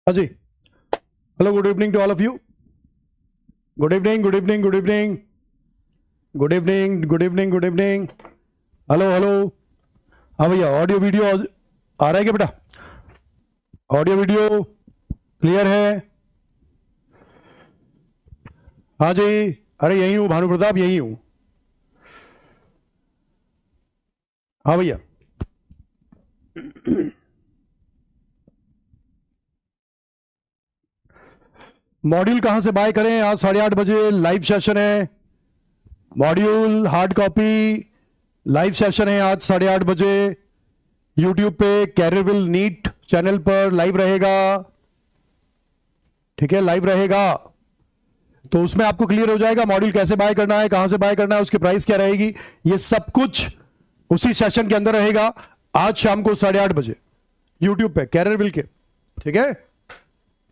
हाँ जी। Hello, good evening to all of you. Good evening, good evening, good evening, good evening, good evening, good evening. Hello hello. हाँ भैया, audio video आ रहा है क्या बेटा? ऑडियो वीडियो क्लियर है? हाँ जी। अरे यही हूँ भानु प्रताप, यही हूँ। हाँ भैया। मॉड्यूल कहाँ से बाय करें? आज 8:30 लाइव सेशन है। Module hard copy live session है आज 8:30 यूट्यूब पे कैरियरविल नीट चैनल पर लाइव रहेगा। ठीक है, लाइव रहेगा तो उसमें आपको क्लियर हो जाएगा मॉड्यूल कैसे बाय करना है, कहां से बाय करना है, उसकी प्राइस क्या रहेगी, ये सब कुछ उसी सेशन के अंदर रहेगा आज शाम को 8:30 यूट्यूब पे कैरियरविल के। ठीक है,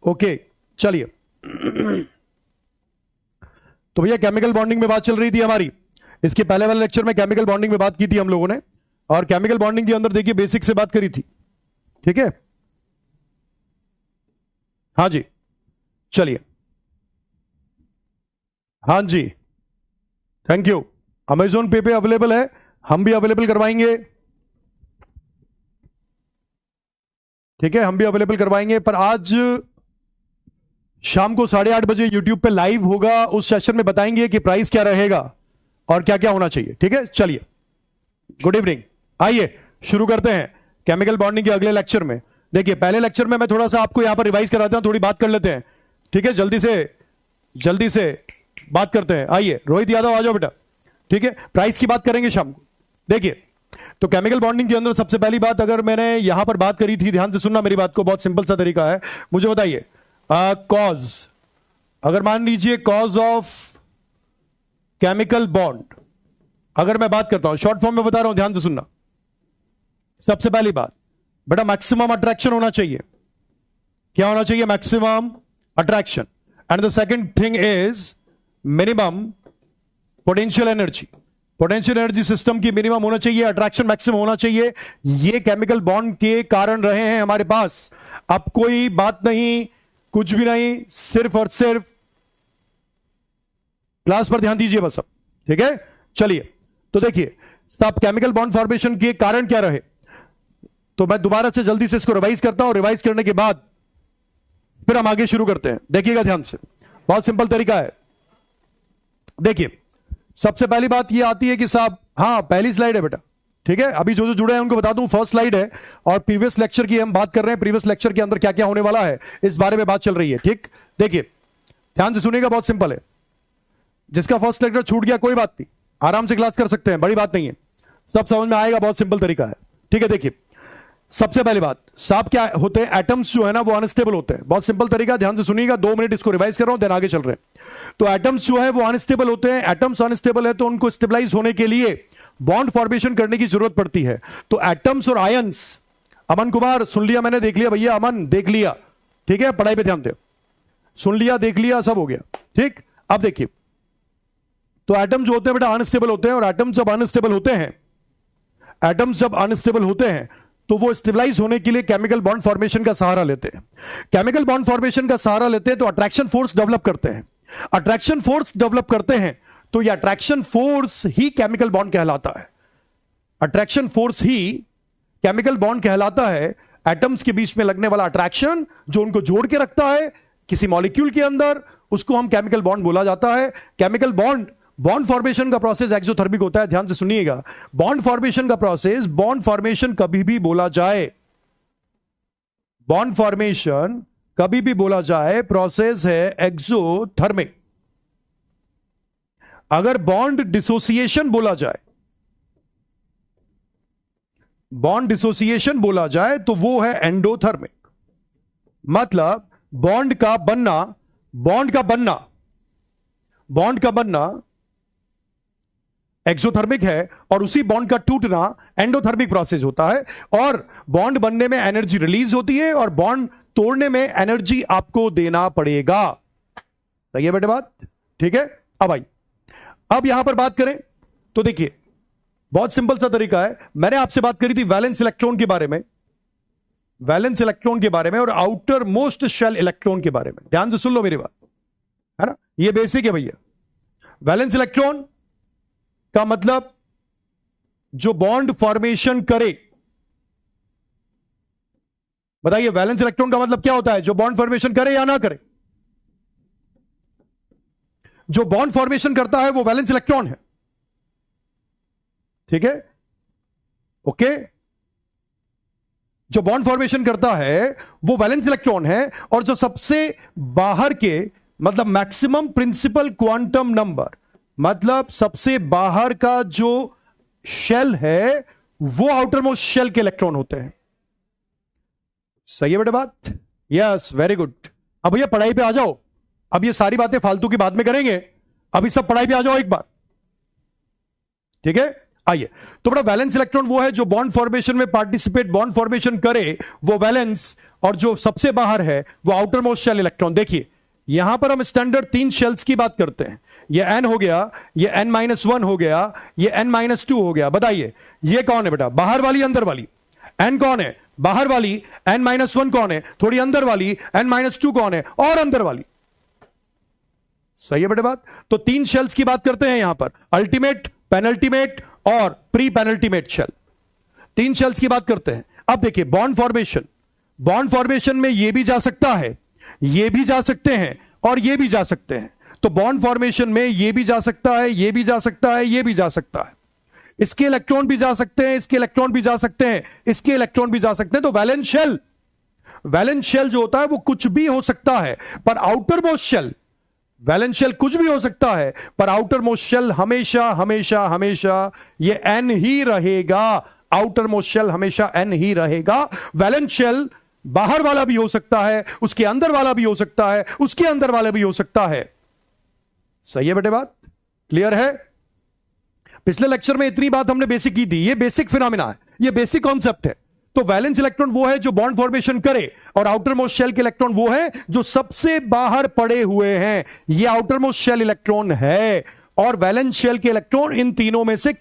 ओके चलिए। तो भैया केमिकल बॉन्डिंग में बात चल रही थी हमारी। इसके पहले वाले लेक्चर में केमिकल बॉन्डिंग में बात की थी हम लोगों ने, और केमिकल बॉन्डिंग के अंदर देखिए बेसिक से बात करी थी। ठीक है, हाँ जी चलिए। हाँ जी, थैंक यू। अमेजोन पे पे अवेलेबल है, हम भी अवेलेबल करवाएंगे। ठीक है, हम भी अवेलेबल करवाएंगे, पर आज शाम को 8:30 यूट्यूब पे लाइव होगा। उस सेशन में बताएंगे कि प्राइस क्या रहेगा और क्या क्या होना चाहिए। ठीक है, चलिए गुड इवनिंग। आइए शुरू करते हैं केमिकल बॉन्डिंग के अगले लेक्चर में। देखिए पहले लेक्चर में मैं थोड़ा सा आपको यहां पर रिवाइज कराता हूं, थोड़ी बात कर लेते हैं। ठीक है, जल्दी से बात करते हैं। आइए रोहित यादव आ जाओ बेटा। ठीक है, प्राइस की बात करेंगे शाम को। देखिए तो केमिकल बॉन्डिंग के अंदर सबसे पहली बात, अगर मैंने यहां पर बात करी थी, ध्यान से सुनना मेरी बात को, बहुत सिंपल सा तरीका है। मुझे बताइए कॉज, अगर मान लीजिए कॉज ऑफ केमिकल बॉन्ड, अगर मैं बात करता हूं शॉर्ट फॉर्म में बता रहा हूं, ध्यान से सुनना। सबसे पहली बात बेटा, मैक्सिमम अट्रैक्शन होना चाहिए। क्या होना चाहिए? Maximum attraction. And the second thing is minimum potential energy. Potential energy system की मिनिमम होना चाहिए, अट्रैक्शन मैक्सिमम होना चाहिए। ये केमिकल बॉन्ड के कारण रहे हैं हमारे पास। अब कोई बात नहीं, कुछ भी नहीं, सिर्फ और सिर्फ क्लास पर ध्यान दीजिए बस अब। ठीक है, चलिए तो देखिए सब केमिकल बॉन्ड फॉर्मेशन के कारण क्या रहे, तो मैं दोबारा से जल्दी से इसको रिवाइज करता हूं। रिवाइज करने के बाद फिर हम आगे शुरू करते हैं। देखिएगा ध्यान से, बहुत सिंपल तरीका है। देखिए सबसे पहली बात ये आती है कि साहब, हाँ पहली स्लाइड है बेटा। ठीक है, अभी जो जो जुड़े हैं उनको बता दूं, फर्स्ट स्लाइड है और प्रीवियस लेक्चर की हम बात कर रहे हैं। प्रीवियस लेक्चर के अंदर क्या क्या होने वाला है इस बारे में बात चल रही है। ठीक, देखिए ध्यान से सुनिएगा, बहुत सिंपल है। जिसका फर्स्ट लेक्चर छूट गया कोई बात नहीं, आराम से क्लास कर सकते हैं, बड़ी बात नहीं है, सब समझ में आएगा, बहुत सिंपल तरीका है। ठीक है, देखिए सबसे पहली बात, साहब क्या होते हैं, एटम्स जो है ना वो अनस्टेबल होते हैं। बहुत सिंपल तरीका, ध्यान से सुनिएगा, 2 मिनट इसको रिवाइज कर रहा हूं, देन आगे चल रहे हैं। तो एटम्स जो है वो अनस्टेबल होते हैं। एटम्स अनस्टेबल है तो उनको स्टेबलाइज होने के लिए बॉन्ड फॉर्मेशन करने की जरूरत पड़ती है। तो एटम्स और आयंस, अमन कुमार सुन लिया मैंने, देख लिया भैया, अमन देख लिया। ठीक है, पढ़ाई पे ध्यान दे, सुन लिया, देख लिया, सब हो गया। ठीक, अब देखिए तो एटम जो होते हैं बेटा अनस्टेबल होते हैं, और एटम जब अनस्टेबल होते हैं, एटम्स जब अनस्टेबल होते हैं तो वो स्टेबलाइज होने के लिए केमिकल बॉन्ड फॉर्मेशन का सहारा लेते हैं। केमिकल बॉन्ड फॉर्मेशन का सहारा लेते हैं तो अट्रैक्शन फोर्स डेवलप करते हैं। अट्रैक्शन फोर्स डेवलप करते हैं तो यह अट्रैक्शन फोर्स ही केमिकल बॉन्ड कहलाता है। अट्रैक्शन फोर्स ही केमिकल बॉन्ड कहलाता है। एटम्स के बीच में लगने वाला अट्रैक्शन जो उनको जोड़ के रखता है किसी मॉलिक्यूल के अंदर, उसको हम केमिकल बॉन्ड बोला जाता है। केमिकल बॉन्ड फॉर्मेशन का प्रोसेस एक्सोथर्मिक होता है। ध्यान से सुनिएगा, बॉन्ड फॉर्मेशन का प्रोसेस, बॉन्ड फॉर्मेशन कभी भी बोला जाए, बॉन्ड फॉर्मेशन कभी भी बोला जाए प्रोसेस है एक्सोथर्मिक। अगर बॉन्ड डिसोसिएशन बोला जाए, बॉन्ड डिसोसिएशन बोला जाए तो वो है एंडोथर्मिक। मतलब बॉन्ड का बनना एक्सोथर्मिक है और उसी बॉन्ड का टूटना एंडोथर्मिक प्रोसेस होता है। और बॉन्ड बनने में एनर्जी रिलीज होती है और बॉन्ड तोड़ने में एनर्जी आपको देना पड़ेगा। सही है बेटे बात? ठीक है, अब यहां पर बात करें तो देखिए बहुत सिंपल सा तरीका है। मैंने आपसे बात करी थी वैलेंस इलेक्ट्रॉन के बारे में। वैलेंस इलेक्ट्रॉन के बारे में और आउटर मोस्ट शेल इलेक्ट्रॉन के बारे में। ध्यान से सुन लो मेरी बात, है ना, ये बेसिक है भैया। वैलेंस इलेक्ट्रॉन का मतलब जो बॉन्ड फॉर्मेशन करे। बताइए वैलेंस इलेक्ट्रॉन का मतलब क्या होता है? जो बॉन्ड फॉर्मेशन करे या ना करे। जो बॉन्ड फॉर्मेशन करता है वो वैलेंस इलेक्ट्रॉन है, ठीक है, ओके। जो बॉन्ड फॉर्मेशन करता है वो वैलेंस इलेक्ट्रॉन है, और जो सबसे बाहर के मतलब मैक्सिमम प्रिंसिपल क्वांटम नंबर, मतलब सबसे बाहर का जो शेल है वो आउटर मोस्ट शेल के इलेक्ट्रॉन होते हैं। सही है बेटा बात? Yes, very good. अब भैया पढ़ाई पे आ जाओ। अब ये सारी बातें फालतू की बाद में करेंगे, अभी सब पढ़ाई पे आ जाओ एक बार, ठीक है। आइए, तो बड़ा वैलेंस इलेक्ट्रॉन वो है जो बॉन्ड फॉर्मेशन में पार्टिसिपेट, बॉन्ड फॉर्मेशन करे, वो वैलेंस, और जो सबसे बाहर है वो आउटर मोस्ट शेल इलेक्ट्रॉन। देखिए यहां पर हम स्टैंडर्ड 3 शेल्स की बात करते हैं। ये n हो गया, ये n-1 हो गया, ये n-2 हो गया। बताइए ये कौन है बेटा? बाहर वाली, अंदर वाली? n कौन है? बाहर वाली। n-1 कौन है? थोड़ी अंदर वाली। n-2 कौन है? और अंदर वाली। सही है बेटा बात? तो 3 शेल्स की बात करते हैं यहां पर, अल्टीमेट, पेनल्टीमेट और प्री पेनल्टीमेट शेल। 3 शेल्स की बात करते हैं। अब देखिए बॉन्ड फॉर्मेशन, बॉन्ड फॉर्मेशन में ये भी जा सकता है, ये भी जा सकते हैं और ये भी जा सकते हैं। तो बॉन्ड फॉर्मेशन में ये भी जा सकता है, ये भी जा सकता है, ये भी जा सकता है। इसके इलेक्ट्रॉन भी जा सकते हैं, इसके इलेक्ट्रॉन भी जा सकते हैं, इसके इलेक्ट्रॉन भी जा सकते हैं। तो वैलेंस शेल, वैलेंस शेल जो होता है वो कुछ भी हो सकता है, पर outermost shell, valence shell कुछ भी हो सकता है पर आउटर मोस्ट शेल हमेशा हमेशा हमेशा ये n ही रहेगा। आउटर मोस्ट शेल हमेशा n ही रहेगा। वैलेंस शेल बाहर वाला भी हो सकता है, उसके अंदर वाला भी हो सकता है, उसके अंदर वाला भी हो सकता है। सही है बेटे बात? क्लियर है? पिछले लेक्चर में इतनी बात हमने बेसिक की थी। ये बेसिक फिनोमिना है, ये बेसिक कॉन्सेप्ट है। तो वैलेंस इलेक्ट्रॉन वो है जो बॉन्ड फॉर्मेशन करे, और आउटर मोस्ट शेल के इलेक्ट्रॉन वो है जो सबसे बाहर पड़े हुए हैं। ये आउटर मोस्ट शेल इलेक्ट्रॉन है, और वैलेंस शेल के इलेक्ट्रॉन इन तीनों में से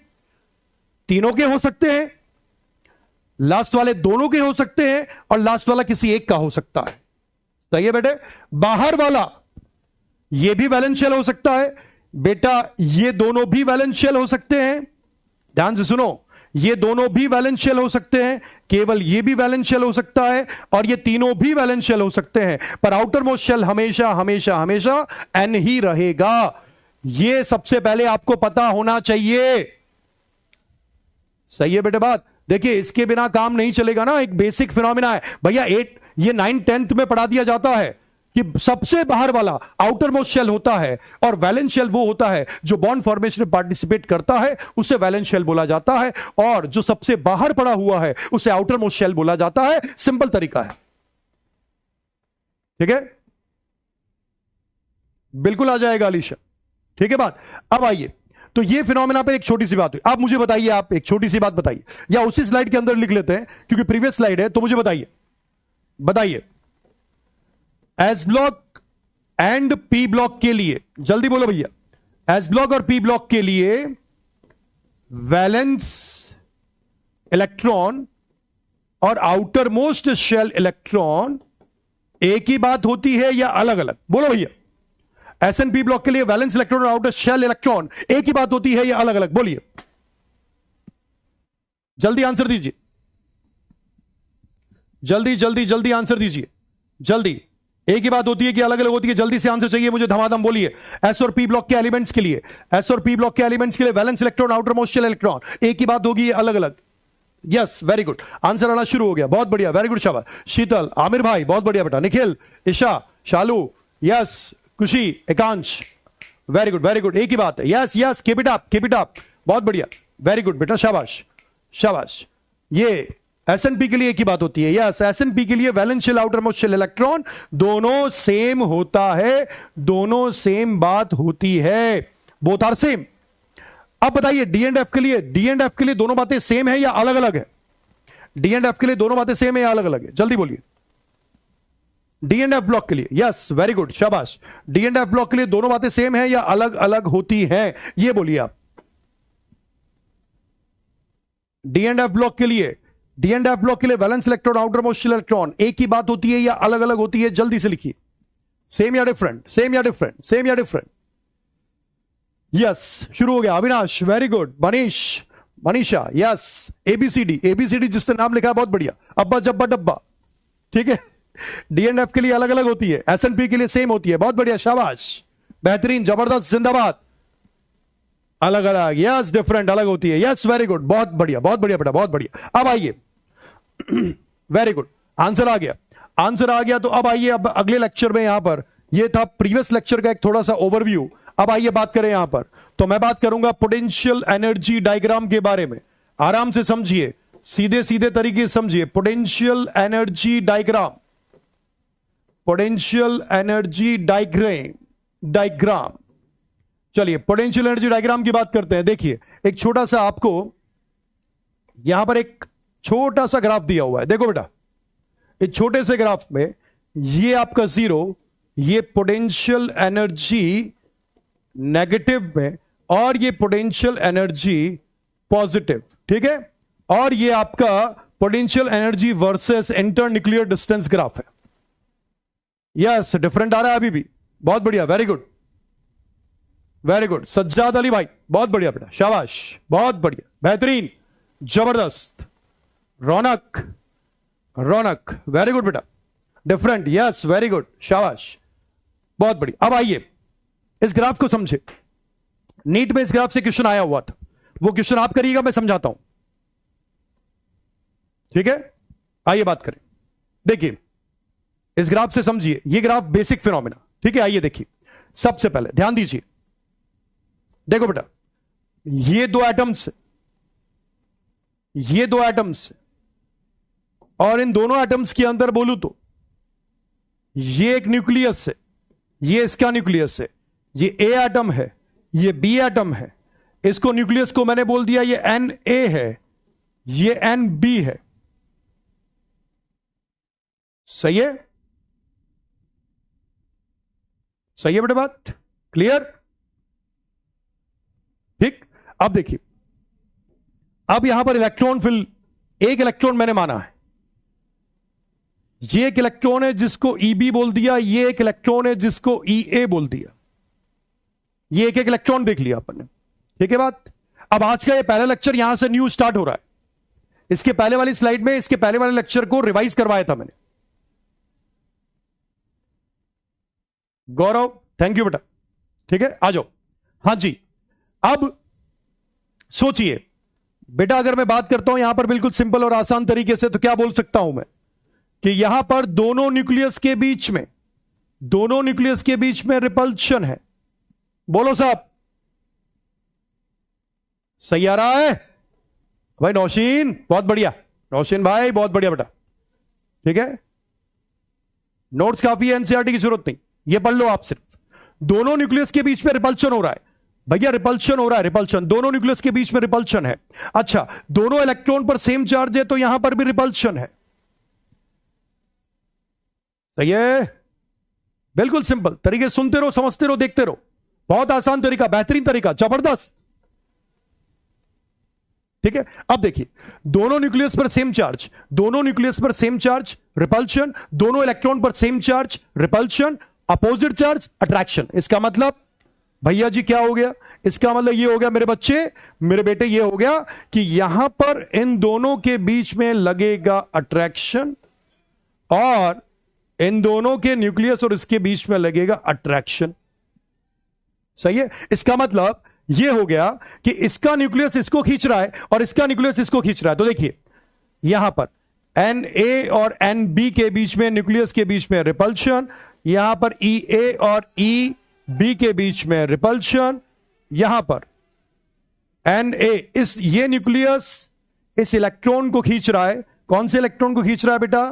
तीनों के हो सकते हैं, लास्ट वाले दोनों के हो सकते हैं, और लास्ट वाला किसी एक का हो सकता है। सही है बेटे? बाहर वाला ये भी वैलेंस शेल हो सकता है बेटा, ये दोनों भी वैलेंस शेल हो सकते हैं। ध्यान से सुनो, ये दोनों भी वैलेंस शेल हो सकते हैं, केवल ये भी वैलेंस शेल हो सकता है, और ये तीनों भी वैलेंस शेल हो सकते हैं, पर आउटर मोस्ट शेल हमेशा हमेशा हमेशा n ही रहेगा। ये सबसे पहले आपको पता होना चाहिए। सही है बेटे बात? देखिए इसके बिना काम नहीं चलेगा ना, एक बेसिक फिनोमिना है भैया। ये 9th-10th में पढ़ा दिया जाता है कि सबसे बाहर वाला आउटर मोस्ट शेल होता है, और वैलेंस शेल वो होता है जो बॉन्ड फॉर्मेशन में पार्टिसिपेट करता है, उसे वैलेंस शेल बोला जाता है, और जो सबसे बाहर पड़ा हुआ है उसे आउटर मोस्ट शेल बोला जाता है। सिंपल तरीका है, ठीक है? बिल्कुल आ जाएगा अलीशा, ठीक है बात? अब आइए, तो ये फिनोमेना पर एक छोटी सी बात हुई। आप मुझे बताइए, आप एक छोटी सी बात बताइए, या उसी स्लाइड के अंदर लिख लेते हैं क्योंकि प्रीवियस स्लाइड है, तो मुझे बताइए S block and P block के लिए, जल्दी बोलो भैया, एस ब्लॉक और पी ब्लॉक के लिए वैलेंस इलेक्ट्रॉन और आउटर मोस्ट शेल इलेक्ट्रॉन एक ही बात होती है या अलग अलग? बोलो भैया, एस एंड पी ब्लॉक के लिए वैलेंस इलेक्ट्रॉन और आउटर शेल इलेक्ट्रॉन एक ही बात होती है या अलग अलग? बोलिए, जल्दी आंसर दीजिए, जल्दी जल्दी जल्दी आंसर दीजिए, जल्दी। एक ही बात होती है कि अलग अलग होती है? जल्दी से आंसर चाहिए मुझे, धमाधम बोलिए। एस और पी ब्लॉक के एलिमेंट्स के लिए, एस और पी ब्लॉक के एलिमेंट्स के लिए valence electron, outermost shell electron एक ही बात होगी, अलग अलग? यस, वेरी गुड, आंसर आना शुरू हो गया, बहुत बढ़िया, वेरी गुड, शाबाश। शीतल, आमिर भाई बहुत बढ़िया बेटा, निखिल, ईशा, शालू, यस, खुशी, एकांश, वेरी गुड वेरी गुड, एक ही बात है। Yes yes, keep it up, keep it up, बहुत बढ़िया, वेरी गुड बेटा, शाबाश शाबाश। ये एसएनपी के लिए एक ही बात होती है। यस, एसएनपी के लिए valence shell, outermost shell electron दोनों सेम होता है, दोनों सेम बात होती है, बोथ आर सेम। अब बताइए डी एंड एफ के लिए, डी एंड एफ के लिए दोनों बातें सेम है या अलग अलग है? डी एंड एफ के लिए दोनों बातें सेम है या अलग अलग है? जल्दी बोलिए। डी एंड एफ ब्लॉक के लिए, यस, वेरी गुड, शाबाश। डी एंड एफ ब्लॉक के लिए दोनों बातें सेम है या अलग अलग होती हैं? ये बोलिए आप। डी एंड एफ ब्लॉक के लिए डी एंड एफ ब्लॉक के लिए valence electron, outer most electron, एक ही बात होती है या अलग अलग होती है? जल्दी से लिखिए, सेम या डिफरेंट, सेम या डिफरेंट, सेम या डिफरेंट? यस, शुरू हो गया। Avinash very good, Manish, Manisha yes. ABCD, ABCD जिसने नाम लिखा है बहुत बढ़िया। अब्बा जब्बा डब्बा, ठीक है। डी एंड एफ के लिए अलग अलग होती है, एस एंड पी के लिए सेम होती है, बहुत बढ़िया, शाबाश, बेहतरीन, जबरदस्त, जिंदाबाद। अलग अलग, यस, डिफरेंट अलग होती है, यस, वेरी गुड, बहुत बढ़िया, बहुत बढ़िया बेटा, बहुत बढ़िया। अब आइए, वेरी गुड, आंसर आ गया, आंसर आ गया। तो अब आइए, अब अगले लेक्चर में, यहां पर ये था प्रीवियस लेक्चर का एक थोड़ा सा ओवरव्यू। अब आइए बात करें यहां पर, तो मैं बात करूंगा पोटेंशियल एनर्जी डायग्राम के बारे में। आराम से समझिए, सीधे सीधे तरीके से समझिए। Potential energy diagram, potential energy diagram. चलिए पोटेंशियल एनर्जी डायग्राम की बात करते हैं। देखिए, एक छोटा सा आपको यहां पर एक छोटा सा ग्राफ दिया हुआ है, देखो बेटा। इस छोटे से ग्राफ में ये आपका जीरो, ये पोटेंशियल एनर्जी नेगेटिव में, और ये पोटेंशियल एनर्जी पॉजिटिव, ठीक है। और ये आपका potential energy versus inter nuclear distance graph है। यस, डिफरेंट आ रहा है अभी भी, बहुत बढ़िया, very good, very good. Sajjad Ali भाई, बहुत बढ़िया बेटा, शाबाश, बहुत बढ़िया, बेहतरीन, जबरदस्त। रौनक, रौनक, वेरी गुड बेटा, डिफरेंट, यस, वेरी गुड, शाबाश, बहुत बढ़िया। अब आइए इस ग्राफ को समझे। नीट में इस ग्राफ से क्वेश्चन आया हुआ था, वो क्वेश्चन आप करिएगा, मैं समझाता हूं, ठीक है। आइए बात करें। देखिए, इस ग्राफ से समझिए, ये ग्राफ बेसिक फिनोमेना, ठीक है। आइए देखिए, सबसे पहले ध्यान दीजिए, देखो बेटा, ये दो एटम्स, ये दो एटम्स, और इन दोनों एटम्स के अंदर बोलूं तो ये एक न्यूक्लियस है, ये इसका न्यूक्लियस है, ये ए एटम है, ये बी एटम है। इसको न्यूक्लियस को मैंने बोल दिया ये एन ए है, ये एन बी है, सही है, सही है बेटा, बात क्लियर, ठीक। अब देखिए, अब यहां पर इलेक्ट्रॉन फिल, एक इलेक्ट्रॉन मैंने माना है, ये एक इलेक्ट्रॉन है जिसको ईबी बोल दिया, ये एक इलेक्ट्रॉन है जिसको ईए बोल दिया। ये एक एक इलेक्ट्रॉन देख लिया अपन ने, ठीक है बात। अब आज का ये पहला लेक्चर यहां से न्यू स्टार्ट हो रहा है। इसके पहले वाली स्लाइड में, इसके पहले वाले लेक्चर को रिवाइज करवाया था मैंने। गौरव, थैंक यू बेटा, ठीक है, आ जाओ। हां जी, अब सोचिए बेटा, अगर मैं बात करता हूं यहां पर बिल्कुल सिंपल और आसान तरीके से, तो क्या बोल सकता हूं मैं कि यहां पर दोनों न्यूक्लियस के बीच में, दोनों न्यूक्लियस के बीच में रिपल्शन है। बोलो साहब, सही आ रहा है भाई? नौशीन, बहुत बढ़िया, नौशीन भाई, बहुत बढ़िया बेटा, ठीक है। नोट्स काफी है, एनसीईआरटी की जरूरत नहीं, ये पढ़ लो आप सिर्फ। दोनों न्यूक्लियस के बीच में रिपल्शन हो रहा है भैया, रिपल्शन हो रहा है, रिपल्शन, दोनों न्यूक्लियस के बीच में रिपल्शन है। अच्छा, दोनों इलेक्ट्रॉन पर सेम चार्ज है, तो यहां पर भी रिपल्शन है, सही है। बिल्कुल सिंपल तरीके, सुनते रहो, समझते रहो, देखते रहो, बहुत आसान तरीका, बेहतरीन तरीका, जबरदस्त, ठीक है। अब देखिए, दोनों न्यूक्लियस पर सेम चार्ज, दोनों न्यूक्लियस पर सेम चार्ज, रिपल्शन, दोनों इलेक्ट्रॉन पर same charge, repulsion, opposite charge, attraction. इसका मतलब भैया जी क्या हो गया? इसका मतलब ये हो गया मेरे बच्चे, मेरे बेटे, ये हो गया कि यहां पर इन दोनों के बीच में लगेगा अट्रैक्शन, और इन दोनों के न्यूक्लियस और इसके बीच में लगेगा अट्रैक्शन, सही है। इसका मतलब ये हो गया कि इसका न्यूक्लियस इसको खींच रहा है और इसका न्यूक्लियस इसको खींच रहा है। तो देखिए, यहां पर एन ए और एन बी के बीच में, न्यूक्लियस के बीच में रिपल्शन, यहां पर ई ए और ई बी के बीच में रिपल्शन, यहां पर एन ए, इस ये न्यूक्लियस इस इलेक्ट्रॉन को खींच रहा है। कौन से इलेक्ट्रॉन को खींच रहा है बेटा?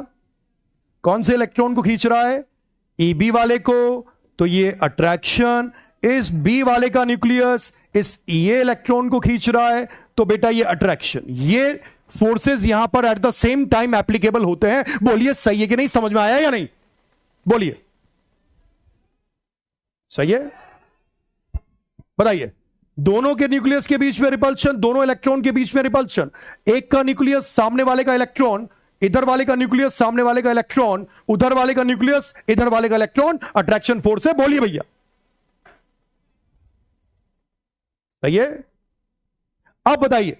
कौन से इलेक्ट्रॉन को खींच रहा है? ई बी वाले को, तो ये अट्रैक्शन। इस बी वाले का न्यूक्लियस इस ये इलेक्ट्रॉन को खींच रहा है, तो बेटा ये अट्रैक्शन। ये फोर्सेस यहां पर at the same time applicable होते हैं। बोलिए सही है कि नहीं? समझ में आया या नहीं? बोलिए, सही है? बताइए। दोनों के न्यूक्लियस के बीच में रिपल्शन, दोनों इलेक्ट्रॉन के बीच में रिपल्शन। एक का न्यूक्लियस सामने वाले का इलेक्ट्रॉन, इधर वाले का न्यूक्लियस सामने वाले का इलेक्ट्रॉन, उधर वाले का न्यूक्लियस इधर वाले का इलेक्ट्रॉन, अट्रैक्शन फोर्स है। बोलिए भैया, सही है? अब बताइए,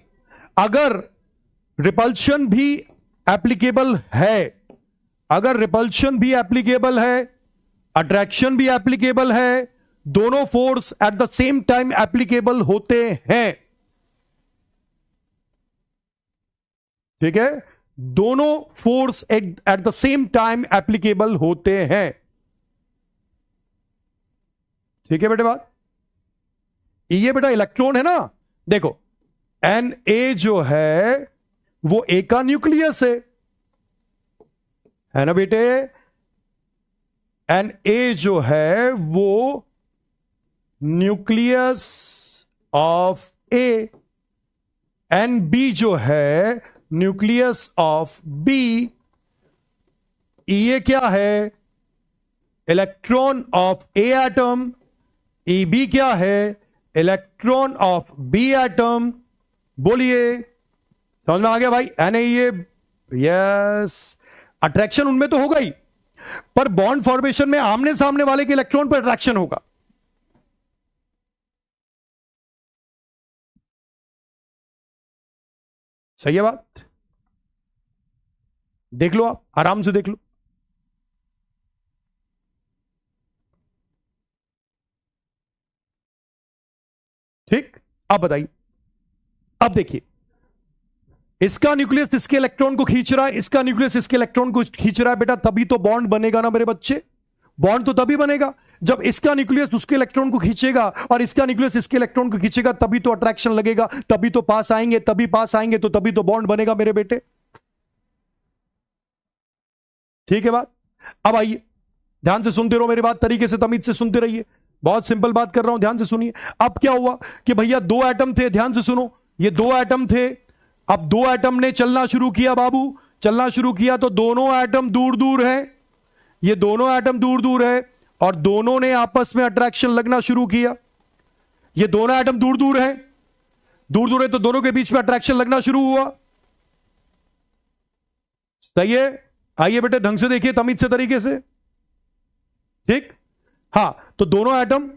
अगर रिपल्शन भी एप्लीकेबल है, अगर रिपल्शन भी एप्लीकेबल है, अट्रैक्शन भी एप्लीकेबल है, दोनों force at the same time applicable होते हैं, ठीक है? दोनों force at the same time applicable होते हैं, ठीक है बेटे? बात ये बेटा इलेक्ट्रॉन है ना, देखो एन ए जो है वो ए का न्यूक्लियस है ना बेटे? एन ए जो है वो nucleus of A, and B जो है न्यूक्लियस ऑफ बी। ये क्या है? Electron of A atom. ई बी क्या है? Electron of B atom. बोलिए, समझ में आ गया भाई? एन ए, यस, अट्रैक्शन उनमें तो होगा ही, पर बॉन्ड फॉर्मेशन में आमने सामने वाले के इलेक्ट्रॉन पर अट्रैक्शन होगा। सही है बात? देख लो, आप आराम से देख लो। ठीक, अब बताइए, अब देखिए, इसका न्यूक्लियस इसके इलेक्ट्रॉन को खींच रहा है, इसका न्यूक्लियस इसके इलेक्ट्रॉन को खींच रहा है बेटा, तभी तो बॉन्ड बनेगा ना मेरे बच्चे। बॉन्ड तो तभी बनेगा जब इसका न्यूक्लियस उसके इलेक्ट्रॉन को खींचेगा और इसका न्यूक्लियस इसके इलेक्ट्रॉन को खींचेगा, तभी तो अट्रैक्शन लगेगा, तभी तो पास आएंगे, तभी पास आएंगे तो तभी तो बॉन्ड बनेगा मेरे बेटे। ठीक है बात? अब आइए, ध्यान से सुनते रहो मेरी बात, तरीके से तमीज से सुनते रहिए। बहुत सिंपल बात कर रहा हूं, ध्यान से सुनिए। अब क्या हुआ कि भैया दो एटम थे, ध्यान से सुनो, ये दो एटम थे। अब दो एटम ने चलना शुरू किया बाबू, चलना शुरू किया तो दोनों एटम दूर दूर है, ये दोनों एटम दूर दूर है और दोनों ने आपस में अट्रैक्शन लगना शुरू किया। ये दोनों एटम दूर दूर है, दूर दूर है तो दोनों के बीच में अट्रैक्शन लगना शुरू हुआ। सही है? आइए बेटे ढंग से देखिए, तमीज से तरीके से। ठीक, हां, तो दोनों एटम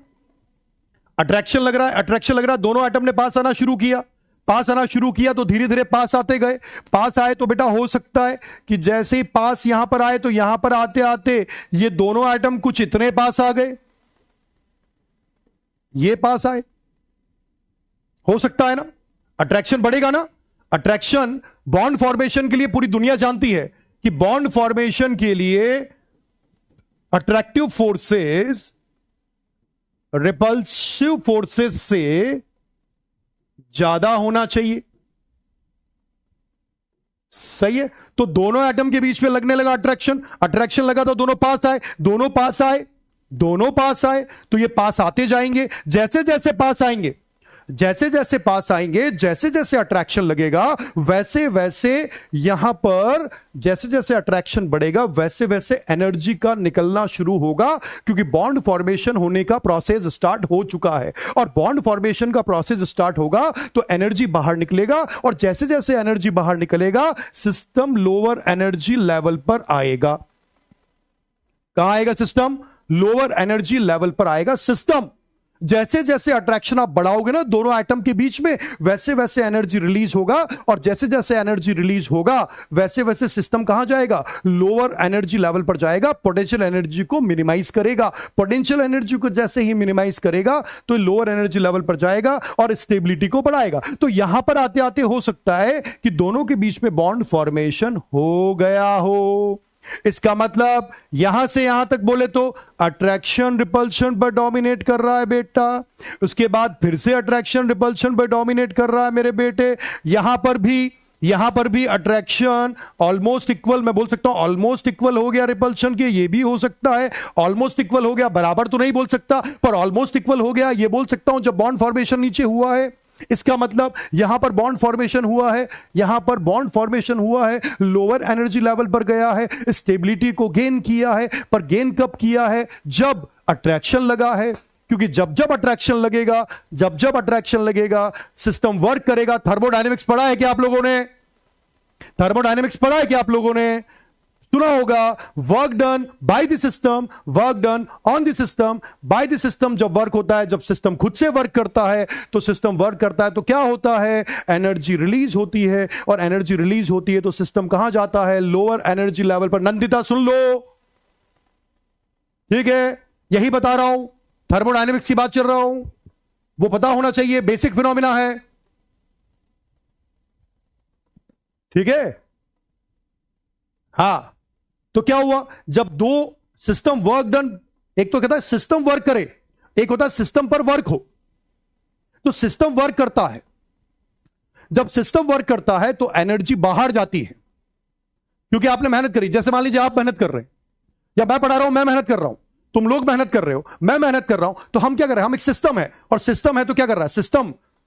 अट्रैक्शन लग रहा है, अट्रैक्शन लग रहा है, दोनों एटम ने पास आना शुरू किया, पास आना शुरू किया तो धीरे धीरे पास आते गए। पास आए तो बेटा हो सकता है कि जैसे ही पास यहां पर आए तो यहां पर आते आते ये दोनों एटम कुछ इतने पास आ गए, ये पास आए, हो सकता है ना? अट्रैक्शन बढ़ेगा ना? अट्रैक्शन बॉन्ड फॉर्मेशन के लिए पूरी दुनिया जानती है कि बॉन्ड फॉर्मेशन के लिए अट्रैक्टिव फोर्सेस रिपल्सिव फोर्सेस से ज्यादा होना चाहिए। सही है? तो दोनों एटम के बीच में लगने लगा अट्रैक्शन, अट्रैक्शन लगा तो दोनों पास आए, दोनों पास आए, दोनों पास आए तो ये पास आते जाएंगे। जैसे जैसे पास आएंगे, जैसे जैसे पास आएंगे, जैसे जैसे अट्रैक्शन लगेगा, वैसे वैसे यहां पर जैसे जैसे अट्रैक्शन बढ़ेगा वैसे वैसे एनर्जी का निकलना शुरू होगा, क्योंकि बॉन्ड फॉर्मेशन होने का प्रोसेस स्टार्ट हो चुका है। और बॉन्ड फॉर्मेशन का प्रोसेस स्टार्ट होगा तो एनर्जी बाहर निकलेगा, और जैसे जैसे एनर्जी बाहर निकलेगा सिस्टम लोअर एनर्जी लेवल पर आएगा। कहां आएगा सिस्टम? लोअर एनर्जी लेवल पर आएगा सिस्टम। जैसे जैसे अट्रैक्शन आप बढ़ाओगे ना दोनों एटम के बीच में, वैसे वैसे एनर्जी रिलीज होगा, और जैसे जैसे एनर्जी रिलीज होगा वैसे वैसे सिस्टम कहां जाएगा? लोअर एनर्जी लेवल पर जाएगा, पोटेंशियल एनर्जी को मिनिमाइज करेगा। पोटेंशियल एनर्जी को जैसे ही मिनिमाइज करेगा तो लोअर एनर्जी लेवल पर जाएगा और स्टेबिलिटी को बढ़ाएगा। तो यहां पर आते आते हो सकता है कि दोनों के बीच में बॉन्ड फॉर्मेशन हो गया हो। इसका मतलब यहां से यहां तक बोले तो अट्रैक्शन रिपल्शन पर डोमिनेट कर रहा है बेटा, उसके बाद फिर से अट्रैक्शन रिपल्शन पर डोमिनेट कर रहा है मेरे बेटे। यहां पर भी अट्रैक्शन ऑलमोस्ट इक्वल, मैं बोल सकता हूं ऑलमोस्ट इक्वल हो गया रिपल्शन के, ये भी हो सकता है ऑलमोस्ट इक्वल हो गया, बराबर तो नहीं बोल सकता पर ऑलमोस्ट इक्वल हो गया ये बोल सकता हूं जब बॉन्ड फॉर्मेशन नीचे हुआ है। इसका मतलब यहां पर बॉन्ड फॉर्मेशन हुआ है, यहां पर बॉन्ड फॉर्मेशन हुआ है, लोअर एनर्जी लेवल पर गया है, स्टेबिलिटी को गेन किया है, पर गेन कब किया है? जब अट्रैक्शन लगा है। क्योंकि जब जब अट्रैक्शन लगेगा, जब जब अट्रैक्शन लगेगा, सिस्टम वर्क करेगा। थर्मोडायनेमिक्स पढ़ा है क्या आप लोगों ने? थर्मोडायनेमिक्स पढ़ा है क्या आप लोगों ने? सुना होगा, work done by the system, work done on the system, bye the system. जब वर्क होता है, जब सिस्टम खुद से वर्क करता है, तो सिस्टम वर्क करता है तो क्या होता है? एनर्जी रिलीज होती है, और एनर्जी रिलीज होती है तो सिस्टम कहां जाता है? लोअर एनर्जी लेवल पर। नंदिता सुन लो, ठीक है, यही बता रहा हूं, थर्मोडायनेमिक्स की बात चल रहा हूं, वो पता होना चाहिए, बेसिक फिनोमिना है, ठीक है। हां, तो क्या हुआ? जब दो सिस्टम वर्क डन, एक तो कहता है सिस्टम वर्क करे, एक होता है सिस्टम पर वर्क हो। तो सिस्टम वर्क करता है, जब सिस्टम वर्क करता है तो एनर्जी बाहर जाती है, क्योंकि आपने मेहनत करी। जैसे मान लीजिए आप मेहनत कर रहे हैं, या मैं पढ़ा रहा हूं, मैं मेहनत कर रहा हूं, तुम लोग मेहनत कर रहे हो, मैं मेहनत कर रहा हूं, तो हम क्या कर रहे हैं? हम एक सिस्टम है, और सिस्टम है तो क्या कर रहा है?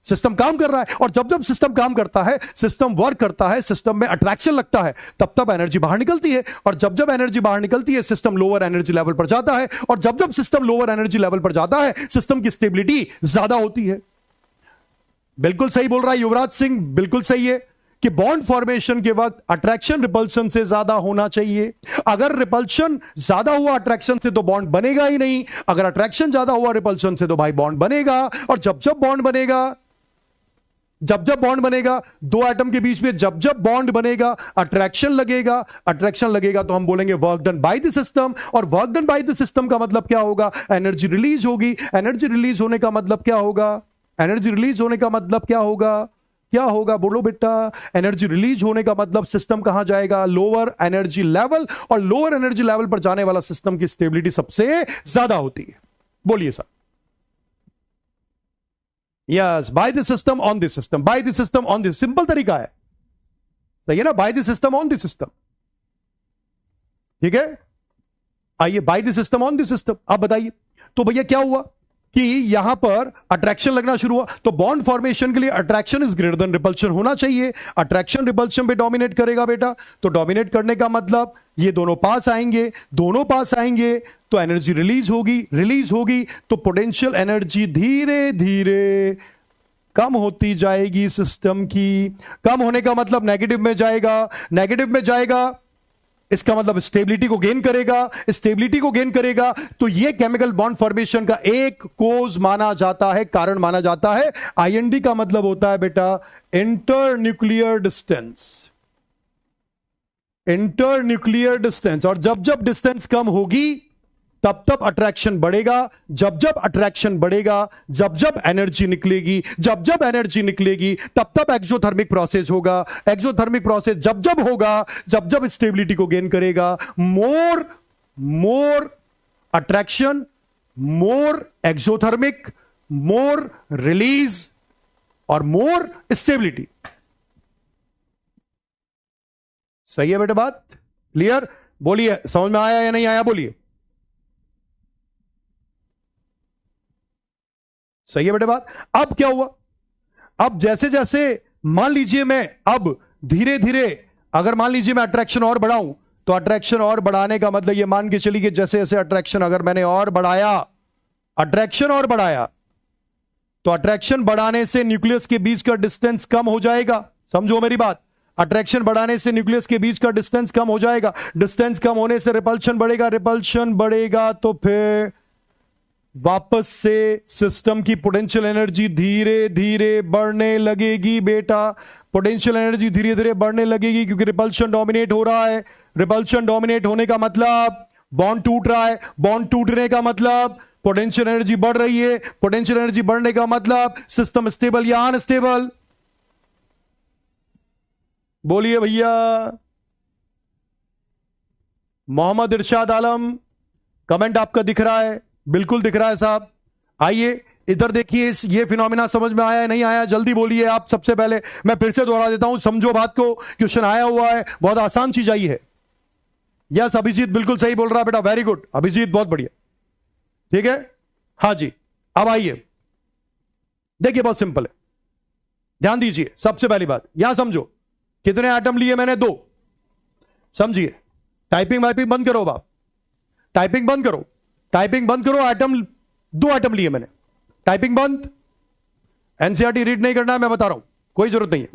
सिस्टम काम कर रहा है, और जब जब सिस्टम काम करता है, सिस्टम वर्क करता है, सिस्टम में अट्रैक्शन लगता है, तब तब एनर्जी बाहर निकलती है, और जब जब एनर्जी बाहर निकलती है, सिस्टम लोअर एनर्जी लेवल पर जाता है, और जब जब सिस्टम लोअर एनर्जी लेवल पर जाता है, सिस्टम की स्टेबिलिटी ज्यादा होती है। बिल्कुल सही बोल रहा है युवराज सिंह, बिल्कुल सही है कि बॉन्ड फॉर्मेशन के वक्त अट्रैक्शन रिपल्शन से ज्यादा होना चाहिए। अगर रिपल्शन ज्यादा हुआ अट्रैक्शन से तो बॉन्ड बनेगा ही नहीं, अगर अट्रैक्शन ज्यादा हुआ रिपल्शन से तो भाई बॉन्ड बनेगा। और जब जब बॉन्ड बनेगा, जब जब बॉन्ड बनेगा, दो एटम के बीच में जब जब बॉन्ड बनेगा, अट्रैक्शन लगेगा, अट्रैक्शन लगेगा तो हम बोलेंगे work done by the system. और work done by the system का मतलब क्या होगा? एनर्जी रिलीज होगी। एनर्जी रिलीज होने का मतलब क्या होगा? एनर्जी रिलीज होने का मतलब क्या होगा? क्या होगा बोलो बेटा? एनर्जी रिलीज होने का मतलब सिस्टम कहां जाएगा? लोअर एनर्जी लेवल, और लोअर एनर्जी लेवल पर जाने वाला सिस्टम की स्टेबिलिटी सबसे ज्यादा होती है। बोलिए sir. Yes, bye the system on the system, bye the system on the, simple तरीका है, सही है ना? Bye the system on the system, ठीक है। आइए, bye the system on the system. अब बताइए तो भैया क्या हुआ कि यहां पर अट्रैक्शन लगना शुरू हुआ, तो बॉन्ड फॉर्मेशन के लिए attraction is greater than repulsion होना चाहिए। अट्रैक्शन रिपल्शन पे डोमिनेट करेगा बेटा, तो डोमिनेट करने का मतलब ये दोनों पास आएंगे, दोनों पास आएंगे तो एनर्जी रिलीज होगी, रिलीज होगी तो पोटेंशियल एनर्जी धीरे धीरे कम होती जाएगी सिस्टम की। कम होने का मतलब नेगेटिव में जाएगा, नेगेटिव में जाएगा इसका मतलब स्टेबिलिटी को गेन करेगा, स्टेबिलिटी को गेन करेगा तो यह केमिकल बॉन्ड फॉर्मेशन का एक कोज माना जाता है, कारण माना जाता है। आईएनडी का मतलब होता है बेटा inter nuclear distance, inter nuclear distance. और जब जब डिस्टेंस कम होगी तब तब अट्रैक्शन बढ़ेगा, जब जब अट्रैक्शन बढ़ेगा, जब जब एनर्जी निकलेगी, जब जब एनर्जी निकलेगी तब तब एक्सोथर्मिक प्रोसेस होगा। एक्सोथर्मिक प्रोसेस जब जब होगा, जब जब स्टेबिलिटी को गेन करेगा, मोर अट्रैक्शन, मोर एक्सोथर्मिक, मोर रिलीज और मोर स्टेबिलिटी। सही है बेटे बात? क्लियर? बोलिए, समझ में आया या नहीं आया? बोलिए। सही है बेटे बात? अब क्या हुआ? अब जैसे जैसे मान लीजिए मैं अब धीरे धीरे, अगर मान लीजिए मैं अट्रैक्शन और बढ़ाऊं, तो अट्रैक्शन और बढ़ाने का मतलब ये मान के चलिए कि जैसे जैसे अट्रैक्शन अगर मैंने और बढ़ाया, अट्रैक्शन और बढ़ाया, तो अट्रैक्शन बढ़ाने से न्यूक्लियस के बीच का डिस्टेंस कम हो जाएगा। समझो मेरी बात, अट्रैक्शन बढ़ाने से न्यूक्लियस के बीच का डिस्टेंस कम हो जाएगा। डिस्टेंस कम होने से रिपल्शन बढ़ेगा, रिपल्शन बढ़ेगा तो फिर वापस से सिस्टम की पोटेंशियल एनर्जी धीरे धीरे बढ़ने लगेगी बेटा। पोटेंशियल एनर्जी धीरे धीरे बढ़ने लगेगी क्योंकि रिपल्शन डोमिनेट हो रहा है। रिपल्शन डोमिनेट होने का मतलब बॉन्ड टूट रहा है, बॉन्ड टूटने का मतलब पोटेंशियल एनर्जी बढ़ रही है, पोटेंशियल एनर्जी बढ़ने का मतलब सिस्टम स्टेबल या अनस्टेबल। बोलिए भैया। मोहम्मद इरशाद आलम, कमेंट आपका दिख रहा है? बिल्कुल दिख रहा है साहब। आइए इधर देखिए, ये फिनोमिना समझ में आया नहीं आया? जल्दी बोलिए आप। सबसे पहले मैं फिर से दोहरा देता हूं, समझो बात को, क्वेश्चन आया हुआ है, बहुत आसान चीज आई है। यस अभिजीत बिल्कुल सही बोल रहा है बेटा, वेरी गुड अभिजीत, बहुत बढ़िया, ठीक है। हाँ जी, अब आइए देखिए, बहुत सिंपल है, ध्यान दीजिए। सबसे पहली बात यहां समझो, कितने एटम लिए मैंने? 2। समझिए, टाइपिंग वाइपिंग बंद करो बाप, टाइपिंग बंद करो, टाइपिंग बंद करो, एटम 2 एटम लिए मैंने, टाइपिंग बंद, एनसीईआरटी रीड नहीं करना है, मैं बता रहा हूं, कोई जरूरत नहीं है।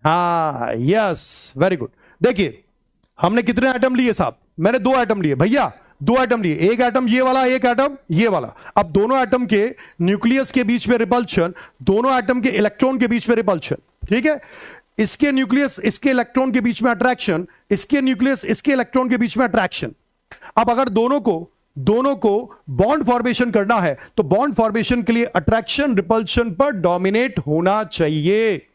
हाँ यस वेरी गुड। देखिए हमने कितने एटम लिए साहब, मैंने 2 एटम लिए भैया, 2 एटम लिए, एक एटम ये वाला, एक एटम ये वाला। अब दोनों एटम के न्यूक्लियस के बीच में रिपल्शन, दोनों एटम के इलेक्ट्रॉन के बीच में रिपल्शन, ठीक है। इसके न्यूक्लियस इसके इलेक्ट्रॉन के बीच में अट्रैक्शन, इसके न्यूक्लियस इसके इलेक्ट्रॉन के बीच में अट्रैक्शन। अब अगर दोनों को बॉन्ड फॉर्मेशन करना है तो बॉन्ड फॉर्मेशन के लिए अट्रैक्शन रिपल्शन पर डोमिनेट होना चाहिए।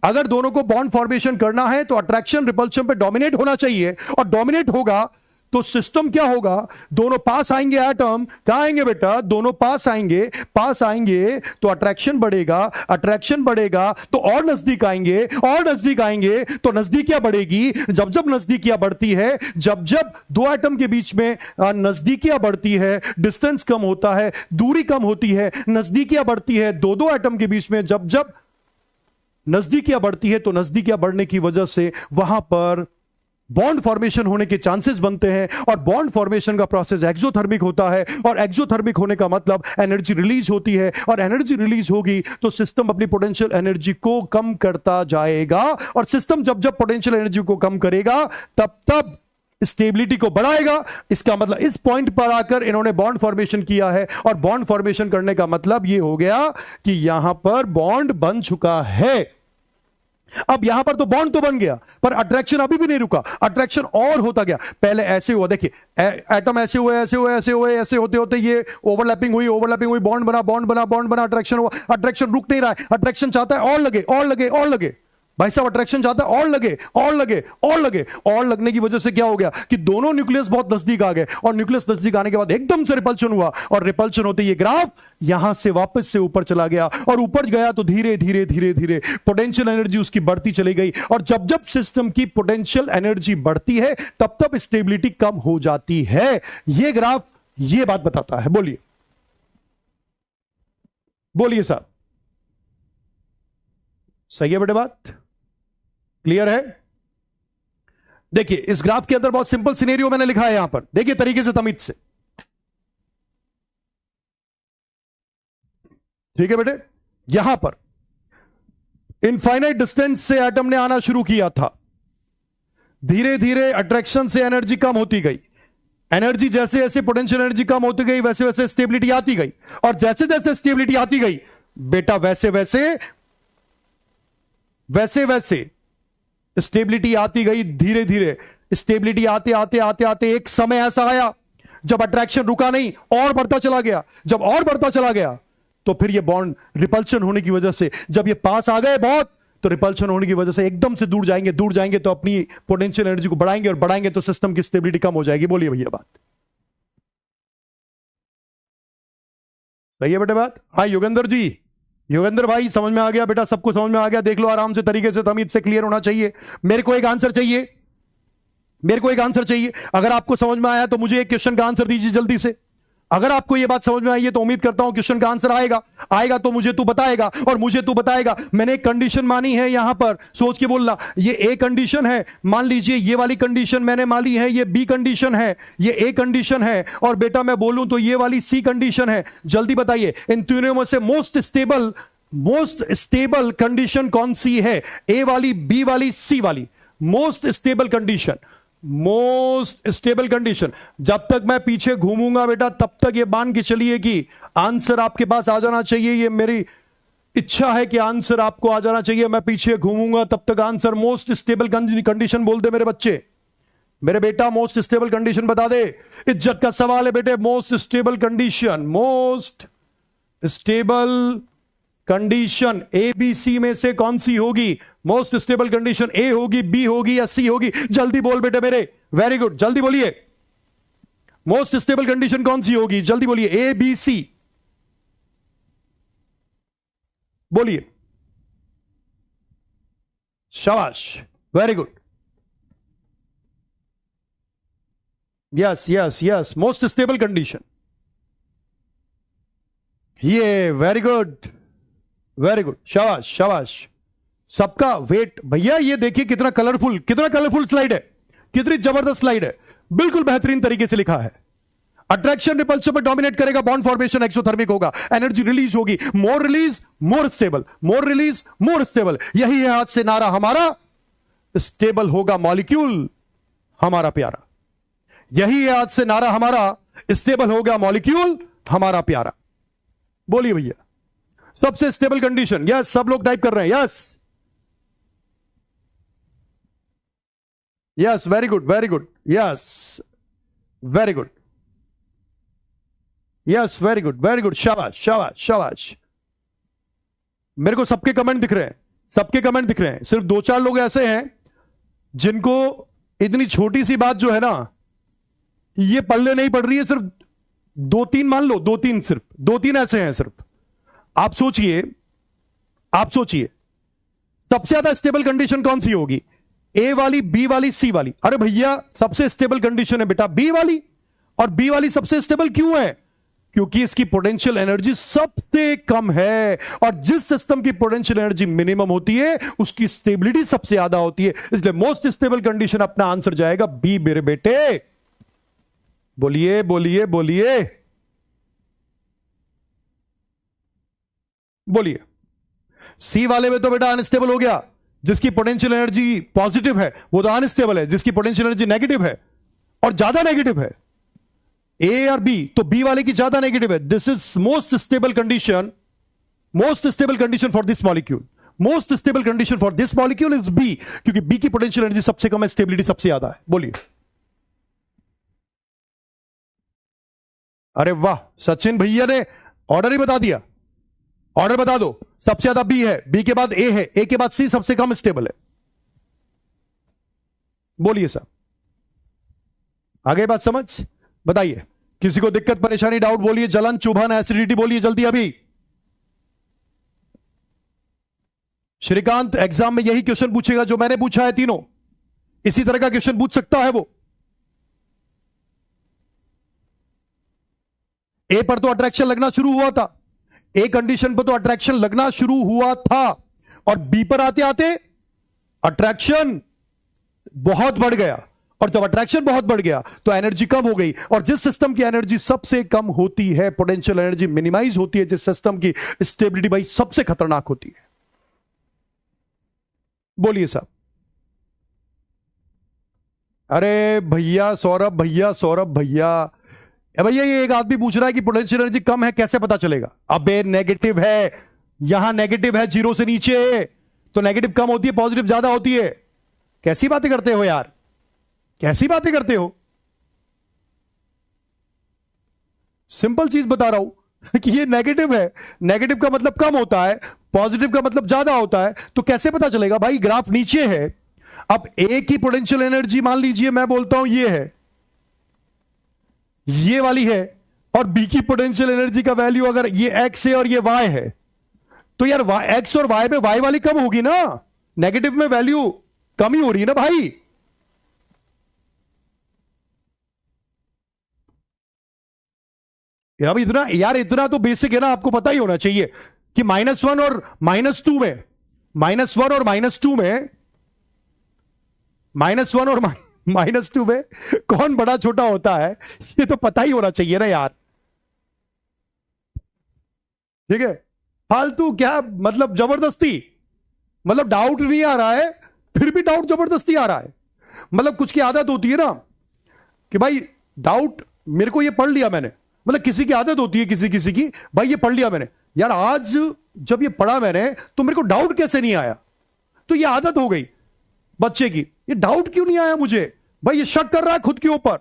अगर दोनों को बॉन्ड फॉर्मेशन करना है तो अट्रैक्शन रिपल्शन पर डोमिनेट होना चाहिए, और डोमिनेट होगा तो सिस्टम क्या होगा, दोनों पास आएंगे, एटम कहां आएंगे बेटा, दोनों पास आएंगे तो अट्रैक्शन बढ़ेगा, अट्रैक्शन बढ़ेगा तो और नजदीक आएंगे, और नजदीक आएंगे तो नजदीकियां बढ़ेगी। जब नजदीकियां बढ़ती है, जब 2 एटम के बीच में नजदीकियां बढ़ती है, डिस्टेंस कम होता है, दूरी कम होती है, नजदीकियां बढ़ती है 2 एटम के बीच में, जब नजदीकियां बढ़ती है तो नजदीकियां बढ़ने की वजह से वहां पर बॉन्ड फॉर्मेशन होने के चांसेस बनते हैं, और बॉन्ड फॉर्मेशन का प्रोसेस एक्सोथर्मिक होता है, और एक्सोथर्मिक होने का मतलब एनर्जी रिलीज होती है, और एनर्जी रिलीज होगी तो सिस्टम अपनी पोटेंशियल एनर्जी को कम करता जाएगा, और सिस्टम जब पोटेंशियल एनर्जी को कम करेगा तब स्टेबिलिटी को बढ़ाएगा। इसका मतलब इस पॉइंट पर आकर इन्होंने बॉन्ड फॉर्मेशन किया है, और बॉन्ड फॉर्मेशन करने का मतलब यह हो गया कि यहां पर बॉन्ड बन चुका है। अब यहां पर तो बॉन्ड तो बन गया, पर अट्रैक्शन अभी भी नहीं रुका, अट्रैक्शन और होता गया। पहले ऐसे हुआ, देखिए एटम ऐसे होते होते ये ओवरलैपिंग हुई, बॉन्ड बना, अट्रैक्शन हुआ, अट्रैक्शन रुक नहीं रहा है, अट्रैक्शन चाहता है और लगे भाई साहब, अट्रैक्शन चाहता है और लगने की वजह से क्या हो गया कि दोनों न्यूक्लियस बहुत नजदीक आ गए, और न्यूक्लियस नजदीक आने के बाद एकदम से रिपल्शन हुआ, और रिपल्शन होते ये ग्राफ यहां से वापस से ऊपर चला गया, और ऊपर गया तो धीरे धीरे पोटेंशियल एनर्जी उसकी बढ़ती चली गई, और जब सिस्टम की पोटेंशियल एनर्जी बढ़ती है तब स्टेबिलिटी कम हो जाती है। यह ग्राफ यह बात बताता है। बोलिए साहब, सही है बेटे, बात क्लियर है? देखिए इस ग्राफ के अंदर बहुत सिंपल सिनेरियो मैंने लिखा है यहां पर, देखिए तरीके से तमीज से, ठीक है बेटे। यहां पर इनफाइनाइट डिस्टेंस से एटम ने आना शुरू किया था, धीरे धीरे अट्रैक्शन से एनर्जी कम होती गई, एनर्जी जैसे जैसे पोटेंशियल एनर्जी कम होती गई वैसे वैसे स्टेबिलिटी आती गई, और जैसे जैसे स्टेबिलिटी आती गई बेटा वैसे वैसे स्टेबिलिटी आती गई, धीरे धीरे स्टेबिलिटी आते एक समय ऐसा आया जब अट्रैक्शन रुका नहीं, और बढ़ता चला गया। जब और बढ़ता चला गया तो फिर ये बॉन्ड रिपल्शन होने की वजह से, जब ये पास आ गए बहुत, तो रिपल्शन होने की वजह से एकदम से दूर जाएंगे तो अपनी पोटेंशियल एनर्जी को बढ़ाएंगे, और बढ़ाएंगे तो सिस्टम की स्टेबिलिटी कम हो जाएगी। बोलिए भैया, बात सही है बेटे, बात? हाँ योगेंद्र भाई समझ में आ गया बेटा, सबको समझ में आ गया, देख लो आराम से तरीके से, तमीज से क्लियर होना चाहिए। मेरे को एक आंसर चाहिए, अगर आपको समझ में आया तो मुझे एक क्वेश्चन का आंसर दीजिए जल्दी से। अगर आपको यह बात समझ में आई है तो उम्मीद करता हूं क्वेश्चन का आंसर आएगा तो मुझे तू बताएगा, और मुझे तू बताएगा। मैंने एक कंडीशन मानी है यहां पर, सोच के बोलना, ये ए कंडीशन है, मान लीजिए ये वाली कंडीशन मैंने मानी है, ये बी कंडीशन है, ये ए कंडीशन है, और बेटा मैं बोलूं तो ये वाली सी कंडीशन है। जल्दी बताइए इन तीनों में से मोस्ट स्टेबल कंडीशन कौन सी है? ए वाली, बी वाली, सी वाली? Most stable condition. जब तक मैं पीछे घूमूंगा बेटा तब तक ये मान के चलिए कि आंसर आपके पास आ जाना चाहिए। ये मेरी इच्छा है कि आंसर आपको आ जाना चाहिए। मैं पीछे घूमूंगा तब तक आंसर मोस्ट स्टेबल कंडीशन बोल दे मेरे बच्चे, मेरे बेटा मोस्ट स्टेबल कंडीशन बता दे। इज्जत का सवाल है बेटे, most stable condition A B C में से कौन सी होगी? मोस्ट स्टेबल कंडीशन ए होगी, बी होगी या सी होगी? जल्दी बोल बेटे मेरे, वेरी गुड, जल्दी बोलिए। मोस्ट स्टेबल कंडीशन कौन सी होगी? जल्दी बोलिए, ए बी सी बोलिए। शाबाश, very good, yes, most stable condition, ये वेरी गुड, शाबाश। सबका वेट भैया, ये देखिए कितना कलरफुल स्लाइड है, कितनी जबरदस्त स्लाइड है, बिल्कुल बेहतरीन तरीके से लिखा है। अट्रैक्शन रिपल्शन पर डोमिनेट करेगा, बॉन्ड फॉर्मेशन एक्सोथर्मिक होगा, एनर्जी रिलीज होगी, मोर रिलीज मोर स्टेबल, मोर रिलीज मोर स्टेबल। यही है आज से नारा हमारा, स्टेबल होगा मॉलिक्यूल हमारा प्यारा। यही है आज से नारा हमारा, स्टेबल होगा मॉलिक्यूल हमारा प्यारा। बोलिए भैया, सबसे स्टेबल कंडीशन। यस, सब लोग टाइप कर रहे हैं। Yes yes, very good very good, yes very good, yes very good very good, शाबाश शाबाश शाबाश। मेरे को सबके कमेंट दिख रहे हैं, सबके कमेंट दिख रहे हैं। सिर्फ दो चार लोग ऐसे हैं जिनको इतनी छोटी सी बात जो है ना, ये पढ़ने नहीं पड़ रही है। सिर्फ दो तीन मान लो, दो तीन, सिर्फ दो तीन ऐसे हैं सिर्फ। आप सोचिए, आप सोचिए सबसे ज्यादा स्टेबल कंडीशन कौन सी होगी? ए वाली, बी वाली, सी वाली? अरे भैया, सबसे स्टेबल कंडीशन है बेटा बी वाली। और बी वाली सबसे स्टेबल क्यों है? क्योंकि इसकी पोटेंशियल एनर्जी सबसे कम है, और जिस सिस्टम की पोटेंशियल एनर्जी मिनिमम होती है उसकी स्टेबिलिटी सबसे ज्यादा होती है। इसलिए मोस्ट स्टेबल कंडीशन, अपना आंसर जाएगा बी मेरे बेटे। बोलिए बोलिए बोलिए बोलिए। सी वाले में तो बेटा अनस्टेबल हो गया, जिसकी पोटेंशियल एनर्जी पॉजिटिव है वो तो अनस्टेबल है, जिसकी पोटेंशियल एनर्जी नेगेटिव है और ज्यादा नेगेटिव है, ए और बी, तो बी वाले की ज्यादा नेगेटिव है। This is most stable condition, most stable condition for this molecule. Most stable condition for this molecule is B, क्योंकि बी की पोटेंशियल एनर्जी सबसे कम है, स्टेबिलिटी सबसे ज्यादा है। बोलिए। अरे वाह, सचिन भैया ने ऑर्डर ही बता दिया। ऑर्डर बता दो। सबसे ज्यादा बी है, बी के बाद ए है, ए के बाद सी सबसे कम स्टेबल है। बोलिए साहब, आगे बात समझ? बताइए, किसी को दिक्कत परेशानी डाउट बोलिए, जलन चुभन एसिडिटी बोलिए जल्दी अभी। श्रीकांत एग्जाम में यही क्वेश्चन पूछेगा जो मैंने पूछा है, तीनों इसी तरह का क्वेश्चन पूछ सकता है वो। ए पर तो अट्रैक्शन लगना शुरू हुआ था, ए कंडीशन पर तो अट्रैक्शन लगना शुरू हुआ था, और बी पर आते आते अट्रैक्शन बहुत बढ़ गया, और जब अट्रैक्शन बहुत बढ़ गया तो एनर्जी कम हो गई। और जिस सिस्टम की एनर्जी सबसे कम होती है, पोटेंशियल एनर्जी मिनिमाइज होती है, जिस सिस्टम की स्टेबिलिटी भाई सबसे खतरनाक होती है। बोलिए साहब। अरे भैया सौरभ भैया, सौरभ भैया, भैया ये एक आदमी पूछ रहा है कि पोटेंशियल एनर्जी कम है, कैसे पता चलेगा? अबे नेगेटिव है, यहां नेगेटिव है, जीरो से नीचे, तो नेगेटिव कम होती है, पॉजिटिव ज्यादा होती है। कैसी बातें करते हो यार, कैसी बातें करते हो? सिंपल चीज बता रहा हूं कि ये नेगेटिव है, नेगेटिव का मतलब कम होता है, पॉजिटिव का मतलब ज्यादा होता है, तो कैसे पता चलेगा भाई? ग्राफ नीचे है। अब ए की पोटेंशियल एनर्जी मान लीजिए मैं बोलता हूं ये है, ये वाली है, और बी की पोटेंशियल एनर्जी का वैल्यू अगर ये एक्स है और ये वाई है, तो यार एक्स और वाई में वाई वाली कम होगी ना, नेगेटिव में वैल्यू कम ही हो रही है ना भाई। अब इतना यार, इतना तो बेसिक है ना, आपको पता ही होना चाहिए कि -1 और -2 में, -1 और -2 में, -1 और -2 में कौन बड़ा छोटा होता है, ये तो पता ही होना चाहिए ना यार। ठीक है, फालतू क्या मतलब जबरदस्ती, मतलब डाउट नहीं आ रहा है फिर भी डाउट जबरदस्ती आ रहा है। मतलब कुछ की आदत होती है ना कि भाई डाउट, मेरे को ये पढ़ लिया मैंने, मतलब किसी की आदत होती है, किसी किसी की, भाई ये पढ़ लिया मैंने यार, आज जब ये पढ़ा मैंने तो मेरे को डाउट कैसे नहीं आया? तो ये आदत हो गई बच्चे की, ये डाउट क्यों नहीं आया मुझे? भाई ये शक कर रहा है खुद के ऊपर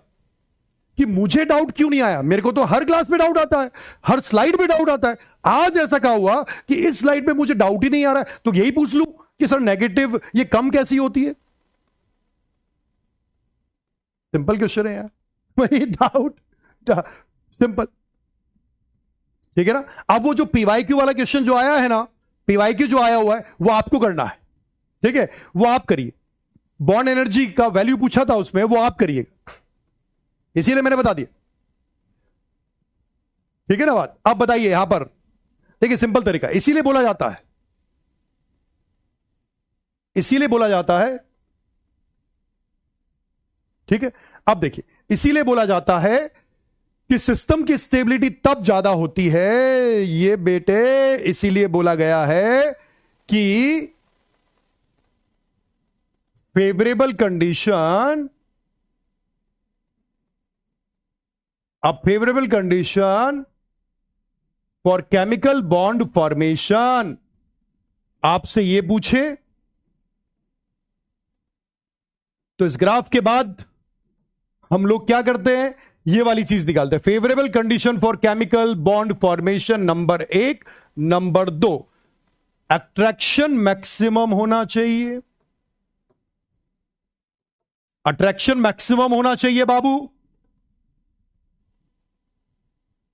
कि मुझे डाउट क्यों नहीं आया। मेरे को तो हर क्लास में डाउट आता है, हर स्लाइड में डाउट आता है, आज ऐसा कहा हुआ कि इस स्लाइड में मुझे डाउट ही नहीं आ रहा है, तो यही पूछ लूं कि सर नेगेटिव ये कम कैसी होती है? सिंपल क्वेश्चन है यार, वही डाउट सिंपल। ठीक है ना? अब वो जो पीवाईक्यू वाला क्वेश्चन जो आया है ना, पीवाईक्यू जो आया हुआ है वो आपको करना है। ठीक है, वो आप करिए। बॉन्ड एनर्जी का वैल्यू पूछा था उसमें, वो आप करिएगा, इसीलिए मैंने बता दिया। ठीक है ना बात? आप बताइए यहां पर, देखिए सिंपल तरीका, इसीलिए बोला जाता है, इसीलिए बोला जाता है। ठीक है, अब देखिए, इसीलिए बोला जाता है कि सिस्टम की स्टेबिलिटी तब ज्यादा होती है ये बेटे, इसीलिए बोला गया है कि favourable condition, a favorable condition for chemical bond formation। आपसे ये पूछे तो इस ग्राफ के बाद हम लोग क्या करते हैं, ये वाली चीज निकालते हैं। Favourable condition for chemical bond formation number 1, number 2, attraction maximum होना चाहिए, अट्रैक्शन मैक्सिमम होना चाहिए बाबू,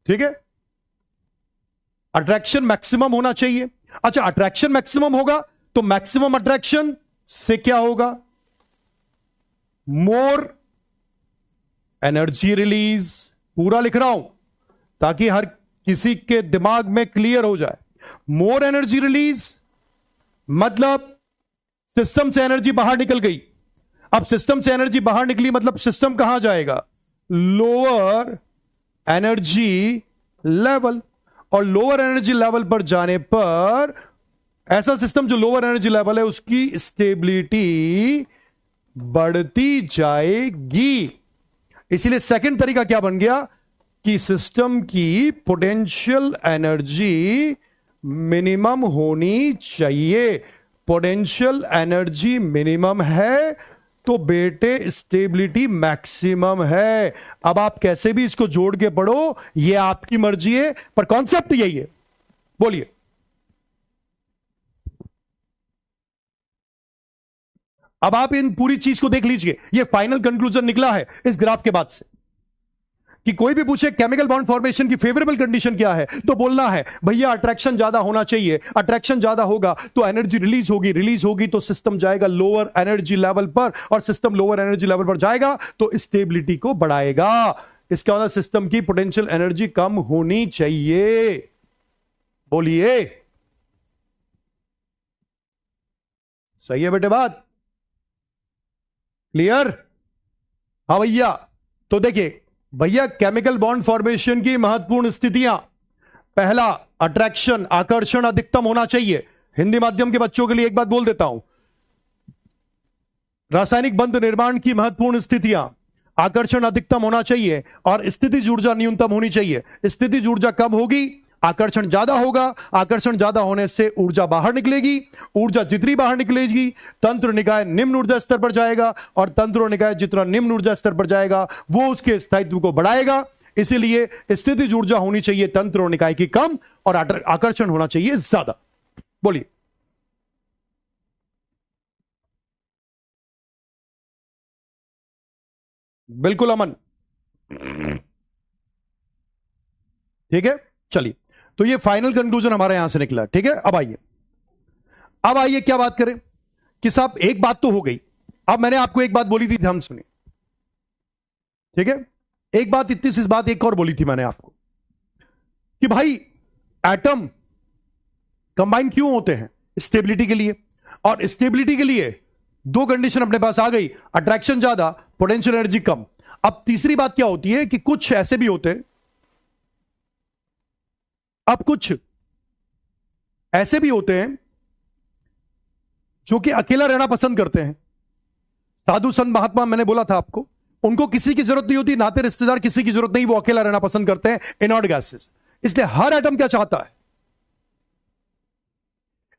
ठीक है, अट्रैक्शन मैक्सिमम होना चाहिए। अच्छा, अट्रैक्शन मैक्सिमम होगा तो मैक्सिमम अट्रैक्शन से क्या होगा, मोर एनर्जी रिलीज। पूरा लिख रहा हूं ताकि हर किसी के दिमाग में क्लियर हो जाए। मोर एनर्जी रिलीज मतलब सिस्टम से एनर्जी बाहर निकल गई। अब सिस्टम से एनर्जी बाहर निकली मतलब सिस्टम कहां जाएगा, लोअर एनर्जी लेवल। और लोअर एनर्जी लेवल पर जाने पर ऐसा सिस्टम जो लोअर एनर्जी लेवल है उसकी स्टेबिलिटी बढ़ती जाएगी। इसीलिए सेकंड तरीका क्या बन गया कि सिस्टम की पोटेंशियल एनर्जी मिनिमम होनी चाहिए। पोटेंशियल एनर्जी मिनिमम है तो बेटे स्टेबिलिटी मैक्सिमम है। अब आप कैसे भी इसको जोड़ के पढ़ो, ये आपकी मर्जी है, पर कॉन्सेप्ट यही है। बोलिए, अब आप इन पूरी चीज को देख लीजिए। ये फाइनल कंक्लूजन निकला है इस ग्राफ के बाद से कि कोई भी पूछे केमिकल बॉन्ड फॉर्मेशन की फेवरेबल कंडीशन क्या है, तो बोलना है भैया अट्रैक्शन ज्यादा होना चाहिए। अट्रैक्शन ज्यादा होगा तो एनर्जी रिलीज होगी, रिलीज होगी तो सिस्टम जाएगा लोअर एनर्जी लेवल पर, और सिस्टम लोअर एनर्जी लेवल पर जाएगा तो स्टेबिलिटी को बढ़ाएगा। इसका मतलब सिस्टम की पोटेंशियल एनर्जी कम होनी चाहिए। बोलिए, सही है बेटे बात, क्लियर? हाँ भैया, तो देखिए भैया केमिकल बॉन्ड फॉर्मेशन की महत्वपूर्ण स्थितियां, पहला अट्रैक्शन, आकर्षण अधिकतम होना चाहिए। हिंदी माध्यम के बच्चों के लिए एक बात बोल देता हूं, रासायनिक बंध निर्माण की महत्वपूर्ण स्थितियां, आकर्षण अधिकतम होना चाहिए और स्थितिज ऊर्जा न्यूनतम होनी चाहिए। स्थितिज ऊर्जा कम होगी, आकर्षण ज्यादा होगा, आकर्षण ज्यादा होने से ऊर्जा बाहर निकलेगी, ऊर्जा जितनी बाहर निकलेगी तंत्र निकाय निम्न ऊर्जा स्तर पर जाएगा, और तंत्र और निकाय जितना निम्न ऊर्जा स्तर पर जाएगा वो उसके स्थायित्व को बढ़ाएगा। इसीलिए स्थितिज ऊर्जा होनी चाहिए तंत्र और निकाय की कम और आकर्षण होना चाहिए ज्यादा। बोलिए, बिल्कुल अमन, ठीक है। चलिए, तो ये फाइनल कंक्लूजन हमारे यहां से निकला, ठीक है। अब आइए क्या बात करें कि साहब एक बात तो हो गई। अब मैंने आपको एक बात बोली थी, ध्यान सुनिए, ठीक है। एक बात, इतनी सी बात एक और बोली थी मैंने आपको कि भाई एटम कंबाइन क्यों होते हैं, स्टेबिलिटी के लिए। और स्टेबिलिटी के लिए दो कंडीशन अपने पास आ गई, अट्रैक्शन ज्यादा, पोटेंशियल एनर्जी कम। अब तीसरी बात क्या होती है कि कुछ ऐसे भी होते हैं, अब कुछ ऐसे भी होते हैं जो कि अकेला रहना पसंद करते हैं। साधु संत महात्मा, मैंने बोला था आपको, उनको किसी की जरूरत नहीं होती, नाते रिश्तेदार किसी की जरूरत नहीं, वो अकेला रहना पसंद करते हैं, इनर्ट गैसेस। इसलिए हर एटम क्या चाहता है,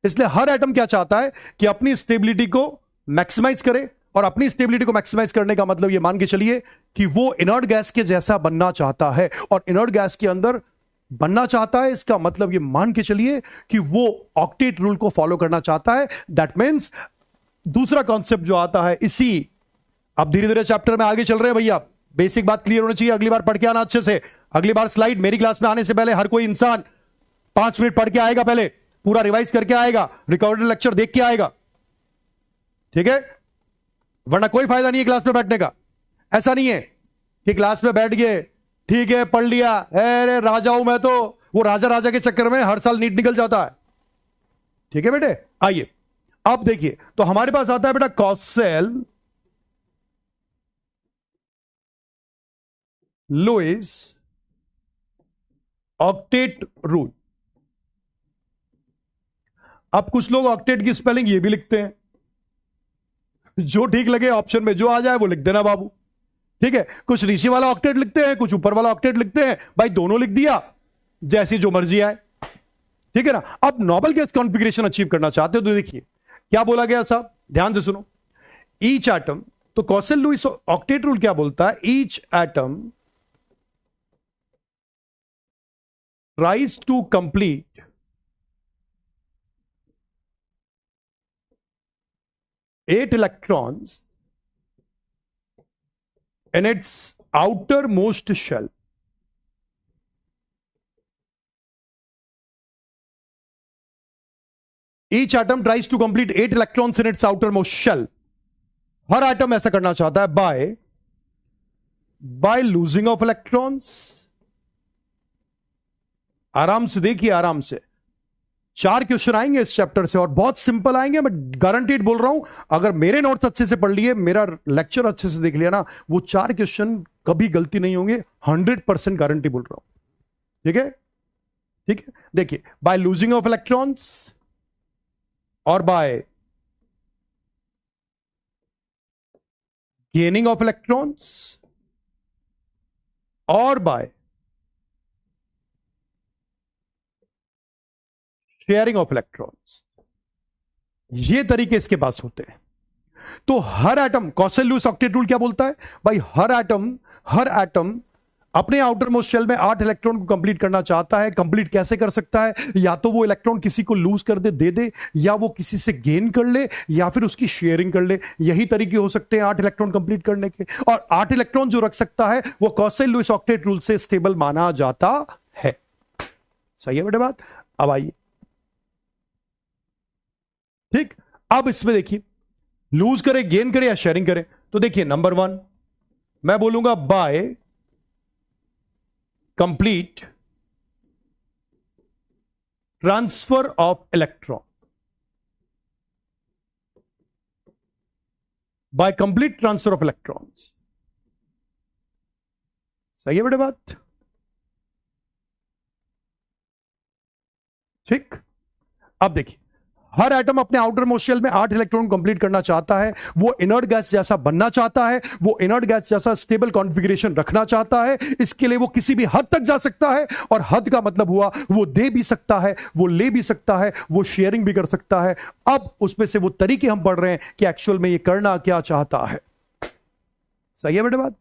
इसलिए हर एटम क्या चाहता है कि अपनी स्टेबिलिटी को मैक्सिमाइज करे। और अपनी स्टेबिलिटी को मैक्सिमाइज करने का मतलब ये मान के चलिए कि वो इनर्ट गैस के जैसा बनना चाहता है, और इनर्ट गैस के अंदर बनना चाहता है, इसका मतलब ये मान के चलिए कि वो ऑक्टेट रूल को फॉलो करना चाहता है। दैट मीन्स दूसरा कॉन्सेप्ट जो आता है इसी, अब धीरे धीरे चैप्टर में आगे चल रहे हैं भैया, बेसिक बात क्लियर होनी चाहिए। अगली बार पढ़ के आना अच्छे से, अगली बार स्लाइड मेरी क्लास में आने से पहले हर कोई इंसान 5 मिनट पढ़ के आएगा, पहले पूरा रिवाइज करके आएगा, रिकॉर्डेड लेक्चर देख के आएगा, ठीक है। वरना कोई फायदा नहीं है क्लास में बैठने का। ऐसा नहीं है कि क्लास में बैठ गए, ठीक है पढ़ लिया, अरे राजा हूं मैं, तो वो राजा राजा के चक्कर में हर साल नीट निकल जाता है, ठीक है बेटे। आइए अब देखिए, तो हमारे पास आता है बेटा कॉसेल लुईस ऑक्टेट रूल। अब कुछ लोग ऑक्टेट की स्पेलिंग ये भी लिखते हैं, जो ठीक लगे ऑप्शन में जो आ जाए वो लिख देना बाबू, ठीक है। कुछ नीचे वाला ऑक्टेट लिखते हैं, कुछ ऊपर वाला ऑक्टेट लिखते हैं, भाई दोनों लिख दिया, जैसी जो मर्जी आए, ठीक है ना। अब नोबल गैस कॉन्फ़िगरेशन अचीव करना चाहते हो तो देखिए क्या बोला गया साहब, ध्यान से सुनो। ईच एटम, तो कॉसल लुईस ऑक्टेट रूल क्या बोलता है, each atom tries to complete eight electrons in its outermost shell. Each atom tries to complete 8 electrons in its outermost shell. Her atom ऐसा करना चाहता है बाय लूजिंग ऑफ इलेक्ट्रॉन्स। आराम से देखिए, आराम से 4 क्वेश्चन आएंगे इस चैप्टर से और बहुत सिंपल आएंगे, मैं गारंटीड बोल रहा हूं। अगर मेरे नोट्स अच्छे से पढ़ लिए, मेरा लेक्चर अच्छे से देख लिया ना, वो 4 क्वेश्चन कभी गलती नहीं होंगे, 100% गारंटी बोल रहा हूं, ठीक है, ठीक है। देखिए, बाय लूजिंग ऑफ इलेक्ट्रॉन्स और बाय गेनिंग ऑफ इलेक्ट्रॉन्स और बाय शेयरिंग ऑफ इलेक्ट्रॉन्स, ये तरीके इसके पास होते हैं। तो हर atom, Kossel Lewis octet rule क्या बोलता है भाई, हर एटम अपने आउटर मोस्ट शेल में 8 इलेक्ट्रॉन को कंप्लीट करना चाहता है। कंप्लीट कैसे कर सकता है, या तो वो इलेक्ट्रॉन किसी को लूज कर दे, या वो किसी से गेन कर ले, या फिर उसकी शेयरिंग कर ले। यही तरीके हो सकते हैं 8 इलेक्ट्रॉन कंप्लीट करने के। और 8 इलेक्ट्रॉन जो रख सकता है वो कॉसल लुईस ऑक्टेट रूल से स्टेबल माना जाता है। सही है बेटे बात। अब आइए, ठीक, अब इसमें देखिए लूज करे, गेन करे या शेयरिंग करे। तो देखिए नंबर 1 मैं बोलूंगा by complete transfer of electron, by complete transfer of electrons. सही है बेटे बात, ठीक। अब देखिए, हर एटम अपने आउटर मोस्ट शेल में 8 इलेक्ट्रॉन कंप्लीट करना चाहता है। वो इनर्ट गैस जैसा बनना चाहता है, वो इनर्ट गैस जैसा स्टेबल कॉन्फ़िगरेशन रखना चाहता है। इसके लिए वो किसी भी हद तक जा सकता है, और हद का मतलब हुआ वो दे भी सकता है, वो ले भी सकता है, वो शेयरिंग भी कर सकता है। अब उसमें से वो तरीके हम पढ़ रहे हैं कि एक्चुअल में ये करना क्या चाहता है। सही है बेटे बात,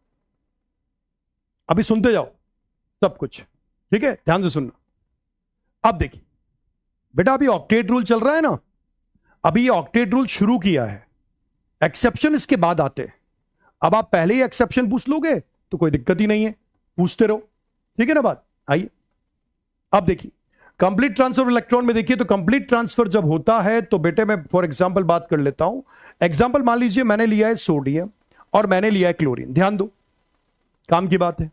अभी सुनते जाओ सब कुछ, ठीक है, ध्यान से सुनना। अब देखिए बेटा, अभी ऑक्टेट रूल चल रहा है ना, अभी ये ऑक्टेट रूल शुरू किया है, एक्सेप्शन इसके बाद आते हैं। अब आप पहले ही एक्सेप्शन पूछ लोगे तो कोई दिक्कत ही नहीं है, पूछते रहो, ठीक है ना बात। आइए अब देखिए, कंप्लीट ट्रांसफर ऑफ इलेक्ट्रॉन में देखिए, तो कंप्लीट ट्रांसफर जब होता है तो बेटे मैं फॉर एग्जांपल बात कर लेता हूं। एग्जांपल मान लीजिए मैंने लिया है सोडियम और मैंने लिया है क्लोरीन। ध्यान दो, काम की बात है।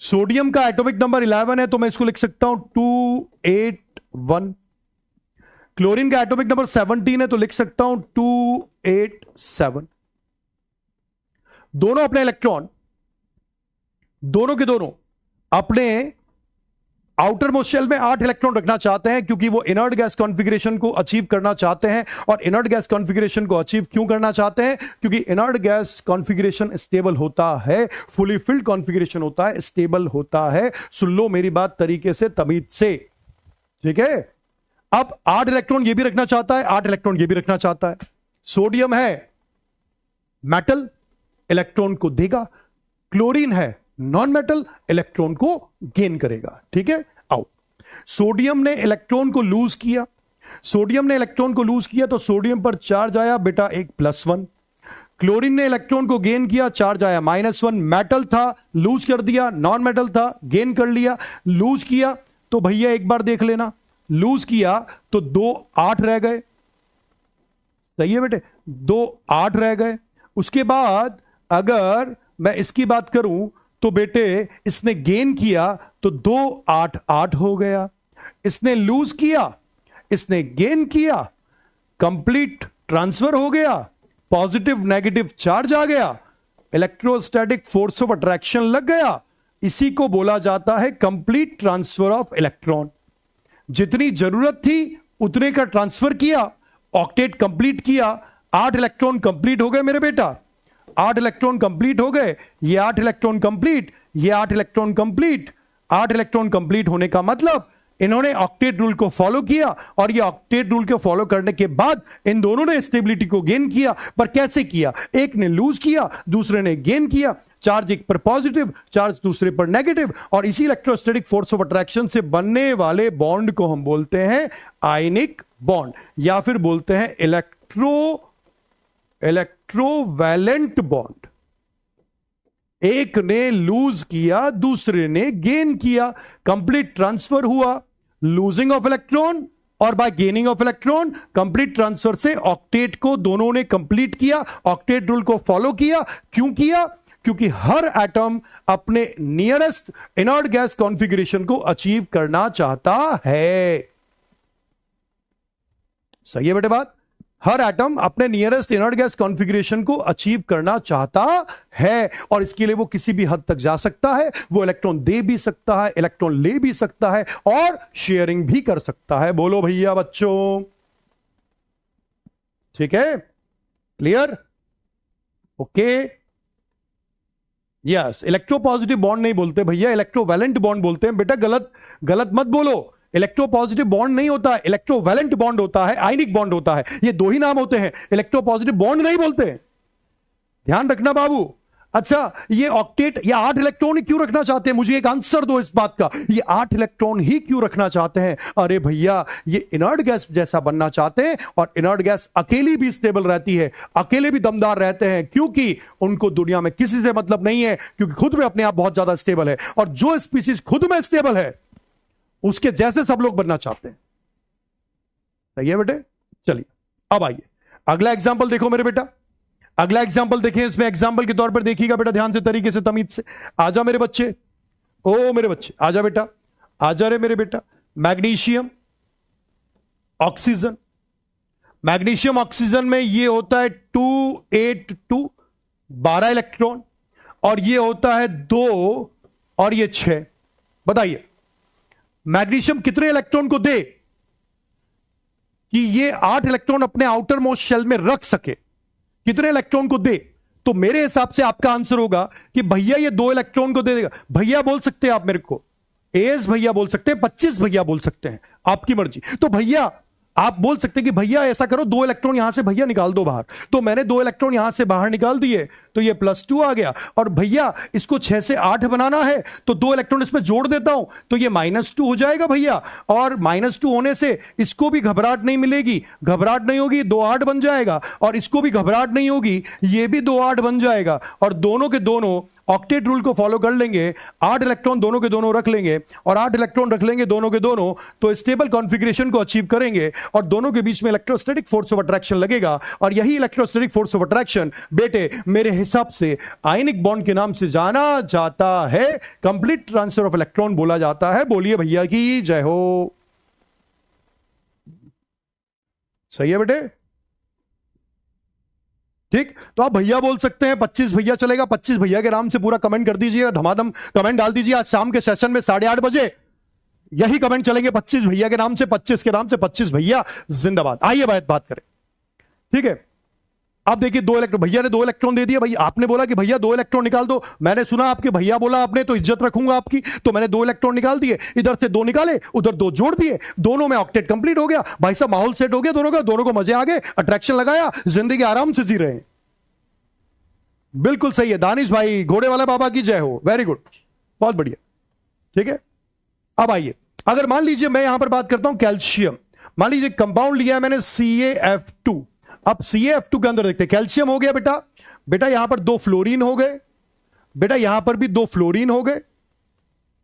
सोडियम का एटॉमिक नंबर 11 है, तो मैं इसको लिख सकता हूं 281। क्लोरीन का एटॉमिक नंबर 17 है, तो लिख सकता हूं 287। दोनों अपने इलेक्ट्रॉन, दोनों के दोनों अपने आउटर मोस्ट शेल में 8 इलेक्ट्रॉन रखना चाहते हैं, क्योंकि वो इनर्ट गैस कॉन्फ़िगरेशन को अचीव करना चाहते हैं। और इनर्ट गैस कॉन्फ़िगरेशन को अचीव क्यों करना चाहते हैं, क्योंकि इनर्ट गैस कॉन्फ़िगरेशन स्टेबल होता है, फुली फिल्ड कॉन्फ़िगरेशन होता है, स्टेबल होता है। सुन लो मेरी बात तरीके से, तमीज से, ठीक है। अब 8 इलेक्ट्रॉन ये भी रखना चाहता है, 8 इलेक्ट्रॉन ये भी रखना चाहता है। सोडियम है मेटल, इलेक्ट्रॉन को देगा। क्लोरीन है नॉन मेटल, इलेक्ट्रॉन को गेन करेगा, ठीक है। आओ, सोडियम ने इलेक्ट्रॉन को लूज किया, सोडियम ने इलेक्ट्रॉन को लूज किया तो सोडियम पर चार्ज आया बेटा एक +1। क्लोरीन ने इलेक्ट्रॉन को गेन किया, चार्ज आया -1। मेटल था, लूज कर दिया, नॉन मेटल था, गेन कर लिया। लूज किया तो भैया एक बार देख लेना, लूज किया तो 2 8 रह गए। सही है बेटे, 2 8 रह गए। उसके बाद अगर मैं इसकी बात करूं तो बेटे इसने गेन किया तो 2 8 8 हो गया। इसने लूज किया, इसने गेन किया, कंप्लीट ट्रांसफर हो गया, पॉजिटिव नेगेटिव चार्ज आ गया, इलेक्ट्रोस्टैटिक फोर्स ऑफ अट्रैक्शन लग गया। इसी को बोला जाता है कंप्लीट ट्रांसफर ऑफ इलेक्ट्रॉन। जितनी जरूरत थी उतने का ट्रांसफर किया, ऑक्टेट कंप्लीट किया, 8 इलेक्ट्रॉन कंप्लीट हो गए मेरे बेटा, 8 इलेक्ट्रॉन कंप्लीट हो गए, ये 8 इलेक्ट्रॉन कंप्लीट, ये 8 इलेक्ट्रॉन कंप्लीट। 8 इलेक्ट्रॉन कंप्लीट होने का मतलब इन्होंने ऑक्टेट रूल को फॉलो किया, और ये ऑक्टेट रूल को फॉलो करने के बाद इन दोनों ने स्टेबिलिटी को गेन किया। पर कैसे किया? एक ने लूज किया, दूसरे ने गेन किया। चार्ज एक पर पॉजिटिव, चार्ज दूसरे पर नेगेटिव, और इसी इलेक्ट्रोस्टैटिक फोर्स ऑफ अट्रैक्शन से बनने वाले बॉन्ड को हम बोलते हैं आयनिक बॉन्ड, या फिर बोलते हैं इलेक्ट्रोवैलेंट बॉन्ड। एक ने लूज किया, दूसरे ने गेन किया, कंप्लीट ट्रांसफर हुआ, लूजिंग ऑफ इलेक्ट्रॉन और by gaining of electron. Complete transfer से ऑक्टेट को दोनों ने कंप्लीट किया, ऑक्टेट रूल को फॉलो किया। क्यों किया? क्योंकि हर एटम अपने नियरेस्ट इनर्ट गैस कॉन्फ़िगरेशन को अचीव करना चाहता है। सही है बेटे बात? हर एटम अपने नियरेस्ट इनर्ट गैस कॉन्फ़िगरेशन को अचीव करना चाहता है, और इसके लिए वो किसी भी हद तक जा सकता है। वो इलेक्ट्रॉन दे भी सकता है, इलेक्ट्रॉन ले भी सकता है, और शेयरिंग भी कर सकता है। बोलो भैया बच्चों, ठीक है? Clear? Okay, yes. Electropositive bond नहीं बोलते भैया, इलेक्ट्रोवैलेंट बॉन्ड बोलते हैं। बेटा गलत मत बोलो। इलेक्ट्रोपॉजिटिव बॉन्ड नहीं होता है, इलेक्ट्रोवैलेंट बॉन्ड होता है, आयनिक बॉन्ड होता है। ये दो ही नाम होते हैं, इलेक्ट्रोपॉजिटिव बॉन्ड नहीं बोलते। ध्यान रखना बाबू। अच्छा, ये ऑक्टेट, ये 8 इलेक्ट्रॉन ही क्यों रखना चाहते हैं? मुझे एक आंसर दो इस बात का। ये 8 इलेक्ट्रॉन ही क्यों रखना चाहते हैं? अरे भैया, ये इनर्ट गैस जैसा बनना चाहते हैं, और इनर्ट गैस अकेली भी स्टेबल रहती है, अकेले भी दमदार रहते हैं, क्योंकि उनको दुनिया में किसी से मतलब नहीं है, क्योंकि खुद में अपने आप बहुत ज्यादा स्टेबल है। और जो स्पीसीज खुद में स्टेबल है उसके जैसे सब लोग बनना चाहते हैं। सही है बेटे? चलिए अब आइए अगला एग्जाम्पल देखो मेरे बेटा। अगला एग्जाम्पल देखें, इसमें एग्जाम्पल के तौर पर देखिएगा बेटा ध्यान से, तरीके से, तमीज से। आजा मेरे बच्चे, ओ मेरे बच्चे, आजा बेटा, आजा रे मेरे बेटा। मैग्नीशियम ऑक्सीजन, मैग्नीशियम ऑक्सीजन में ये होता है 282, 12 इलेक्ट्रॉन, और ये होता है 2 और ये 6। बताइए मैग्नीशियम कितने इलेक्ट्रॉन को दे कि ये 8 इलेक्ट्रॉन अपने आउटर मोस्ट शेल में रख सके? कितने इलेक्ट्रॉन को दे? तो मेरे हिसाब से आपका आंसर होगा कि भैया ये 2 इलेक्ट्रॉन को दे देगा। भैया बोल सकते हैं आप मेरे को, एस भैया बोल सकते हैं, 25 भैया बोल सकते हैं, आपकी मर्जी। तो भैया आप बोल सकते हैं कि भैया ऐसा करो, 2 इलेक्ट्रॉन यहां से भैया निकाल दो बाहर। तो मैंने 2 इलेक्ट्रॉन यहां से बाहर निकाल दिए, तो ये +2 आ गया। और भैया इसको 6 से 8 बनाना है, तो 2 इलेक्ट्रॉन इसमें जोड़ देता हूं, तो ये -2 हो जाएगा भैया। और -2 होने से इसको भी घबराहट नहीं मिलेगी, घबराहट नहीं होगी, 2 8 बन जाएगा। और इसको भी घबराहट नहीं होगी, ये भी 2 8 बन जाएगा। और दोनों के दोनों ऑक्टेट रूल को फॉलो कर लेंगे, 8 इलेक्ट्रॉन दोनों के दोनों रख लेंगे, और 8 इलेक्ट्रॉन रख लेंगे दोनों के दोनों, तो स्टेबल कॉन्फ़िगरेशन को अचीव करेंगे, और दोनों के बीच में इलेक्ट्रोस्टैटिक फोर्स ऑफ अट्रैक्शन लगेगा। और यही इलेक्ट्रोस्टैटिक फोर्स ऑफ अट्रैक्शन बेटे मेरे हिसाब से आयनिक बॉन्ड के नाम से जाना जाता है, कंप्लीट ट्रांसफर ऑफ इलेक्ट्रॉन बोला जाता है। बोलिए भैया की जय हो। सही है बेटे? ठीक, तो आप भैया बोल सकते हैं, 25 भैया चलेगा, 25 भैया के नाम से पूरा कमेंट कर दीजिए, धमाधम कमेंट डाल दीजिए। आज शाम के सेशन में 8:30 बजे यही कमेंट चलेंगे, 25 भैया के नाम से, 25 के नाम से, 25 भैया जिंदाबाद। आइए बात करें, ठीक है? आप देखिए 2 इलेक्ट्रॉन, भैया ने 2 इलेक्ट्रॉन दे दिया। भैया आपने बोला कि भैया 2 इलेक्ट्रॉन निकाल दो, मैंने सुना आपके भैया बोला आपने, तो इज्जत रखूंगा आपकी, तो मैंने 2 इलेक्ट्रॉन निकाल दिए, इधर से 2 निकाले, उधर 2 जोड़ दिए, दोनों में ऑक्टेट कंप्लीट हो गया। भाई साहब माहौल सेट हो गया दोनों का, दोनों को मजे आ गए, अट्रैक्शन लगाया, जिंदगी आराम से जी रहे हैं। बिल्कुल सही है दानिश भाई, घोड़े वाला बाबा की जय हो, वेरी गुड, बहुत बढ़िया, ठीक है? अब आइए, अगर मान लीजिए मैं यहां पर बात करता हूं कैल्शियम, मान लीजिए कंपाउंड लिया है मैंने CaF2। अब CaF2 के अंदर देखते हैं, कैल्शियम हो गया बेटा यहां पर 2 फ्लोरीन हो गए, बेटा यहां पर भी 2 फ्लोरीन हो गए।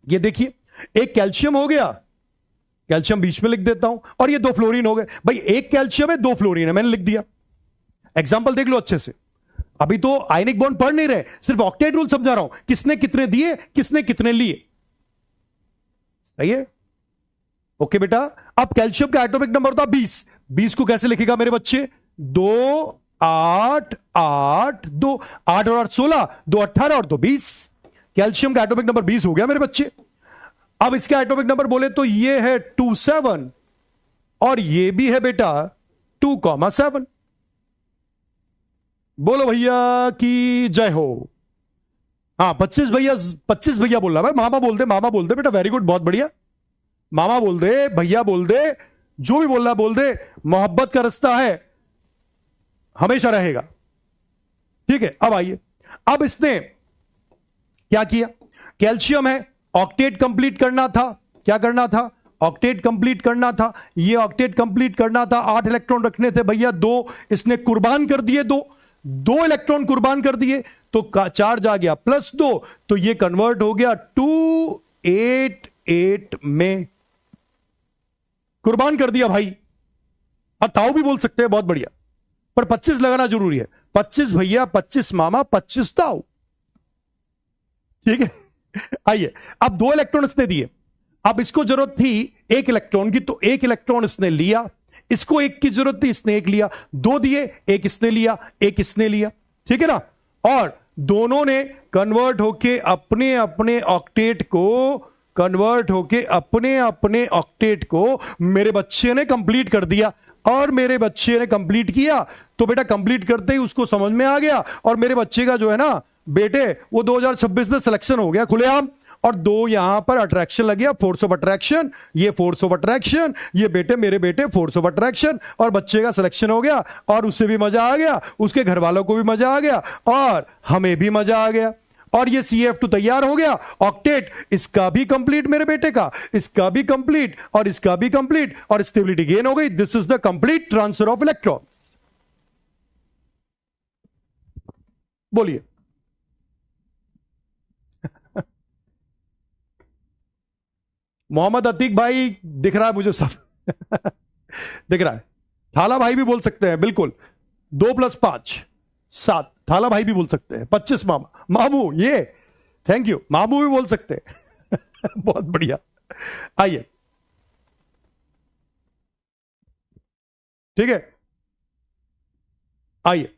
ये देखिए एक कैल्शियम हो गया, कैल्शियम बीच में लिख देता हूं, और ये 2 फ्लोरीन हो गए। भाई एक कैल्शियम है, 2 फ्लोरीन है, मैंने लिख दिया। एग्जाम्पल देख लो अच्छे से, अभी तो आयनिक बॉन्ड पढ़ नहीं रहे, सिर्फ ऑक्टेट रूल समझा रहा हूं, किसने कितने दिए, किसने कितने लिए। सही है? ओके बेटा, अब कैल्शियम का एटॉमिक नंबर था 20। 20 को कैसे लिखेगा मेरे बच्चे? 2 8 8 2, 8 और 8 16, 2 18 और 2 20। कैल्शियम का एटॉमिक नंबर 20 हो गया मेरे बच्चे। अब इसका एटॉमिक नंबर बोले तो ये है 27 और ये भी है बेटा 2,7। बोलो भैया की जय हो। हाँ 25 भैया, 25 भैया बोल रहा है, मामा बोल दे, मामा बोल दे बेटा, वेरी गुड, बहुत बढ़िया। मामा बोल दे, भैया बोल दे, जो भी बोल रहा बोल दे, मोहब्बत का रिश्ता है, हमेशा रहेगा। ठीक है, अब आइए, अब इसने क्या किया, कैल्शियम है, ऑक्टेट कंप्लीट करना था। क्या करना था? ऑक्टेट कंप्लीट करना था। ये ऑक्टेट कंप्लीट करना था, 8 इलेक्ट्रॉन रखने थे भैया, 2 इसने कुर्बान कर दिए, 2 इलेक्ट्रॉन कुर्बान कर दिए तो चार्ज आ गया +2, तो ये कन्वर्ट हो गया 288 में। कुर्बान कर दिया भाई, ताऊ भी बोल सकते हैं, बहुत बढ़िया, पर 25 लगाना जरूरी है। 25 भैया, 25 मामा, 25 ताऊ। ठीक है, आइए, अब 2 इलेक्ट्रॉन इसने दिए। अब इसको जरूरत थी 1 इलेक्ट्रॉन की, तो 1 इलेक्ट्रॉन इसने लिया। इसको 1 की जरूरत थी, इसने 1 लिया। 2 दिए, 1 इसने लिया, 1 इसने लिया। ठीक है ना? और दोनों ने कन्वर्ट होके अपने अपने ऑक्टेट को मेरे बच्चे ने कंप्लीट कर दिया। और मेरे बच्चे ने कंप्लीट किया तो बेटा कंप्लीट करते ही उसको समझ में आ गया, और मेरे बच्चे का जो है ना बेटे, वो 2026 में सिलेक्शन हो गया खुलेआम। और 2 यहां पर अट्रैक्शन लग गया, फोर्स ऑफ अट्रैक्शन, ये फोर्स ऑफ अट्रैक्शन, ये बेटे मेरे बेटे फोर्स ऑफ अट्रैक्शन, और बच्चे का सिलेक्शन हो गया, और उससे भी मजा आ गया, उसके घर वालों को भी मजा आ गया, और हमें भी मजा आ गया। और ये CF2 तैयार हो गया, ऑक्टेट इसका भी कंप्लीट, मेरे बेटे का, इसका भी कंप्लीट, और इसका भी कंप्लीट, और स्टेबिलिटी गेन हो गई। This is the complete transfer of electron. बोलिए। मोहम्मद अतीक भाई दिख रहा है मुझे सब दिख रहा है। थाला भाई भी बोल सकते हैं, बिल्कुल। 2 + 5 7, थाला भाई भी बोल सकते हैं। 25 मामा, मामू, ये थैंक यू, मामू भी बोल सकते हैं बहुत बढ़िया। आइए, ठीक है, आइए,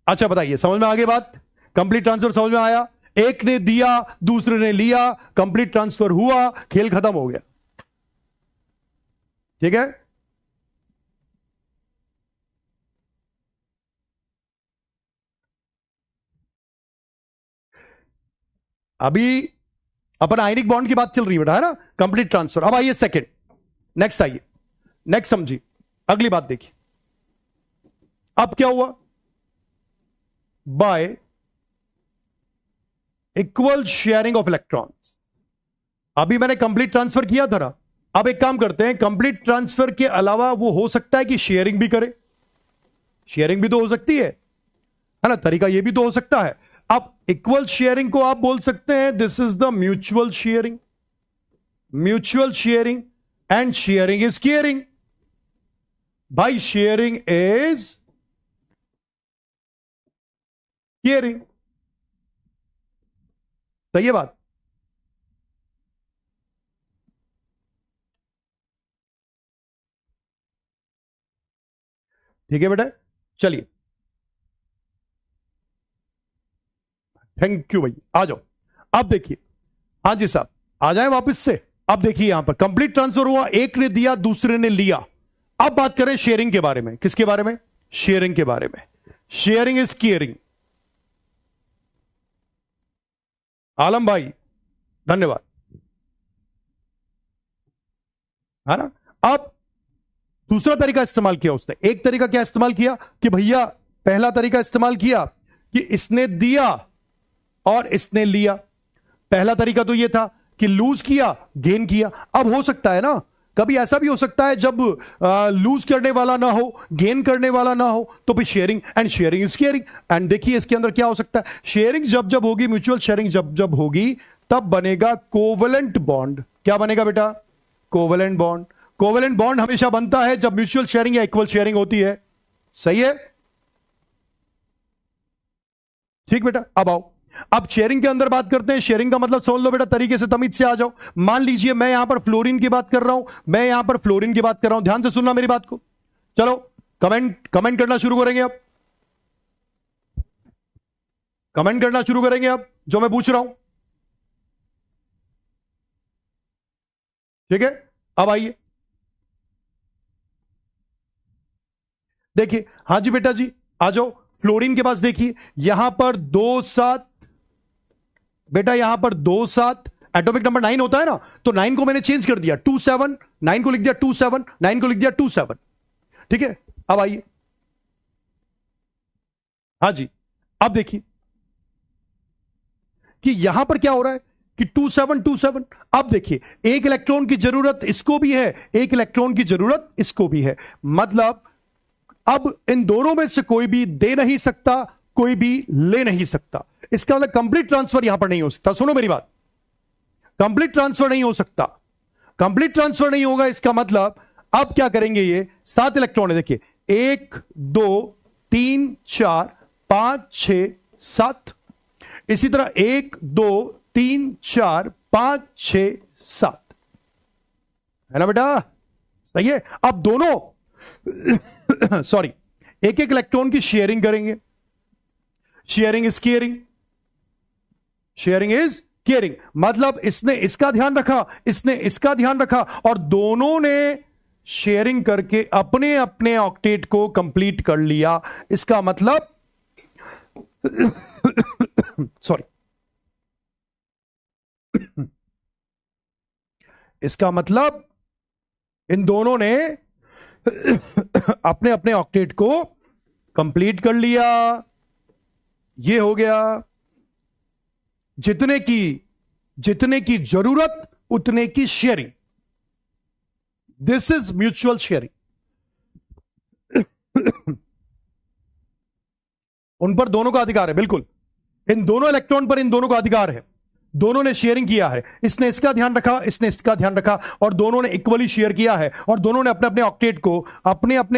अच्छा बताइए, समझ में आ गई बात? कंप्लीट ट्रांसफर समझ में आया? एक ने दिया, दूसरे ने लिया, कंप्लीट ट्रांसफर हुआ, खेल खत्म हो गया। ठीक है, अभी अपन आयनिक बॉन्ड की बात चल रही है बेटा, है ना? Complete transfer. अब आइए सेकंड, नेक्स्ट आइए, नेक्स्ट समझिए, अगली बात देखिए। अब क्या हुआ? By equal sharing of electrons. अभी मैंने कंप्लीट ट्रांसफर किया था ना, अब एक काम करते हैं, कंप्लीट ट्रांसफर के अलावा वो हो सकता है कि शेयरिंग भी करे। शेयरिंग भी तो हो सकती है ना? तरीका ये भी तो हो सकता है। अब इक्वल शेयरिंग को आप बोल सकते हैं this is the mutual sharing. Mutual sharing and sharing is caring. भाई शेयरिंग इज केयरिंग, सही है बात? ठीक है बेटा, चलिए, थैंक यू भाई, आ जाओ। अब देखिए, हाँ जी साहब, आ जाए वापस से। अब देखिए यहां पर कंप्लीट ट्रांसफर हुआ, एक ने दिया, दूसरे ने लिया। अब बात करें शेयरिंग के बारे में। किसके बारे में? शेयरिंग के बारे में। Sharing is caring. आलम भाई धन्यवाद, है ना? अब दूसरा तरीका इस्तेमाल किया उसने। एक तरीका क्या इस्तेमाल किया कि भैया, पहला तरीका इस्तेमाल किया कि इसने दिया और इसने लिया। पहला तरीका तो यह था कि लूज किया, गेन किया। अब हो सकता है ना, कभी ऐसा भी हो सकता है जब लूज करने वाला ना हो, गेन करने वाला ना हो, तो फिर sharing, and sharing is caring. And देखिए इसके अंदर क्या हो सकता है, शेयरिंग जब जब होगी, म्यूचुअल शेयरिंग जब जब होगी, तब बनेगा कोवेलेंट बॉन्ड। क्या बनेगा बेटा? Covalent bond. कोवेलेंट बॉन्ड हमेशा बनता है जब म्यूचुअल शेयरिंग या इक्वल शेयरिंग होती है। सही है? ठीक बेटा, अब आओ, अब शेयरिंग के अंदर बात करते हैं। शेयरिंग का मतलब समझ लो बेटा, तरीके से तमीज से आ जाओ। मान लीजिए मैं यहां पर फ्लोरीन की बात कर रहा हूं, मैं यहां पर फ्लोरीन की बात कर रहा हूं, ध्यान से सुनना मेरी बात को। चलो कमेंट करना शुरू करेंगे अब, कमेंट करना शुरू करेंगे अब जो मैं पूछ रहा हूं। ठीक है, अब आइए देखिए। हां जी बेटा जी, आ जाओ। फ्लोरीन के पास देखिए, यहां पर 2 7, बेटा यहां पर 2 7, एटॉमिक नंबर 9 होता है ना, तो 9 को मैंने चेंज कर दिया 2 7, 9 को लिख दिया 2 7, 9 को लिख दिया 2 7। ठीक है, अब आइए। हां जी, अब देखिए कि यहां पर क्या हो रहा है कि 2 7 2 7। अब देखिए, एक इलेक्ट्रॉन की जरूरत इसको भी है, एक इलेक्ट्रॉन की जरूरत इसको भी है, मतलब अब इन दोनों में से कोई भी दे नहीं सकता, कोई भी ले नहीं सकता। इसका मतलब कंप्लीट ट्रांसफर यहां पर नहीं हो सकता। सुनो मेरी बात, कंप्लीट ट्रांसफर नहीं हो सकता। कंप्लीट ट्रांसफर नहीं होगा, इसका मतलब अब क्या करेंगे, ये 7 इलेक्ट्रॉन है, देखिए 1 2 3 4 5 6 7, इसी तरह 1 2 3 4 5 6 7, है ना बेटा, सही है। अब दोनों सॉरी, एक एक इलेक्ट्रॉन की शेयरिंग करेंगे। Sharing is caring, sharing is caring, मतलब इसने इसका ध्यान रखा, इसने इसका ध्यान रखा, और दोनों ने शेयरिंग करके अपने अपने ऑक्टेट को कंप्लीट कर लिया। इसका मतलब सॉरी, इसका मतलब इन दोनों ने अपने अपने ऑक्टेट को कंप्लीट कर लिया। ये हो गया, जितने की जरूरत उतने की sharing, this is mutual sharing. उन पर दोनों का अधिकार है, बिल्कुल, इन दोनों इलेक्ट्रॉन पर इन दोनों का अधिकार है। दोनों ने शेयरिंग किया है, इसने इसका ध्यान रखा, इसने इसका ध्यान रखा, और दोनों ने इक्वली शेयर किया है, और दोनों ने अपने अपने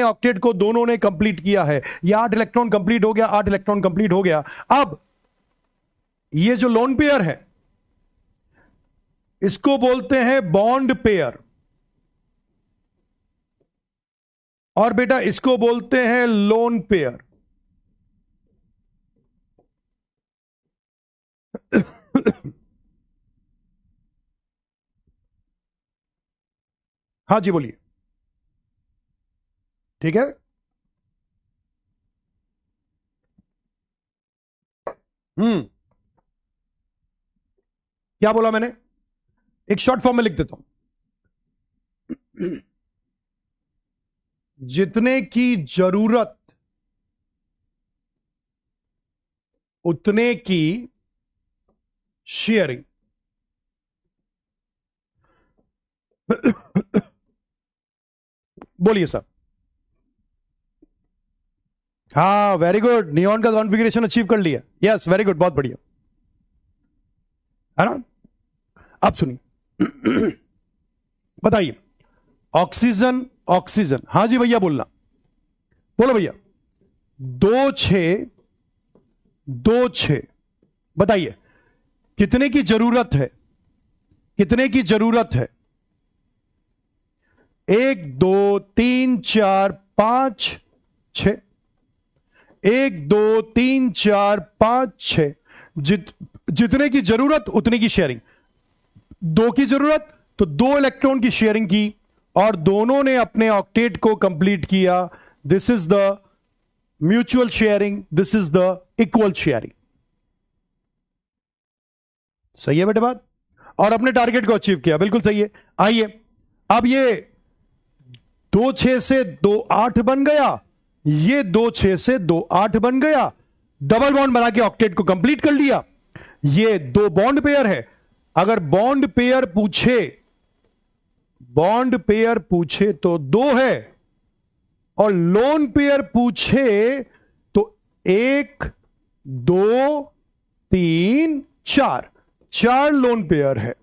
ऑक्टेट को दोनों ने कंप्लीट किया है। ये 8 इलेक्ट्रॉन कंप्लीट हो गया, 8 इलेक्ट्रॉन कंप्लीट हो गया। अब ये जो लोन पेयर है, इसको बोलते हैं बॉन्ड पेयर, और बेटा इसको बोलते हैं लोन पेयर। हाँ जी बोलिए, ठीक है। क्या बोला मैंने, एक शॉर्ट फॉर्म में लिख देता हूं। जितने की जरूरत उतने की शेयरिंग। बोलिए सर। हाँ वेरी गुड, नियॉन का कॉन्फ़िगरेशन अचीव कर लिया, यस वेरी गुड, बहुत बढ़िया, है ना। अब सुनिए, बताइए, ऑक्सीजन ऑक्सीजन, हाँ जी भैया बोलना, बोलो भैया। 2 6 2 6, बताइए कितने की जरूरत है, कितने की जरूरत है। 1 2 3 4 5 6, 1 2 3 4 5 6, जितने की जरूरत उतने की शेयरिंग। 2 की जरूरत तो 2 इलेक्ट्रॉन की शेयरिंग की, और दोनों ने अपने ऑक्टेट को कंप्लीट किया। This is the mutual sharing, this is the equal sharing. सही है बेटे बात, और अपने टारगेट को अचीव किया, बिल्कुल सही है। आइए, अब ये 2 6 से 2 8 बन गया, ये 2 6 से 2 8 बन गया, डबल बॉन्ड बना के ऑक्टेट को कंप्लीट कर लिया। ये 2 बॉन्ड पेयर है। अगर बॉन्ड पेयर पूछे तो 2 है, और लोन पेयर पूछे तो 1 2 3 4, 4 लोन पेयर है।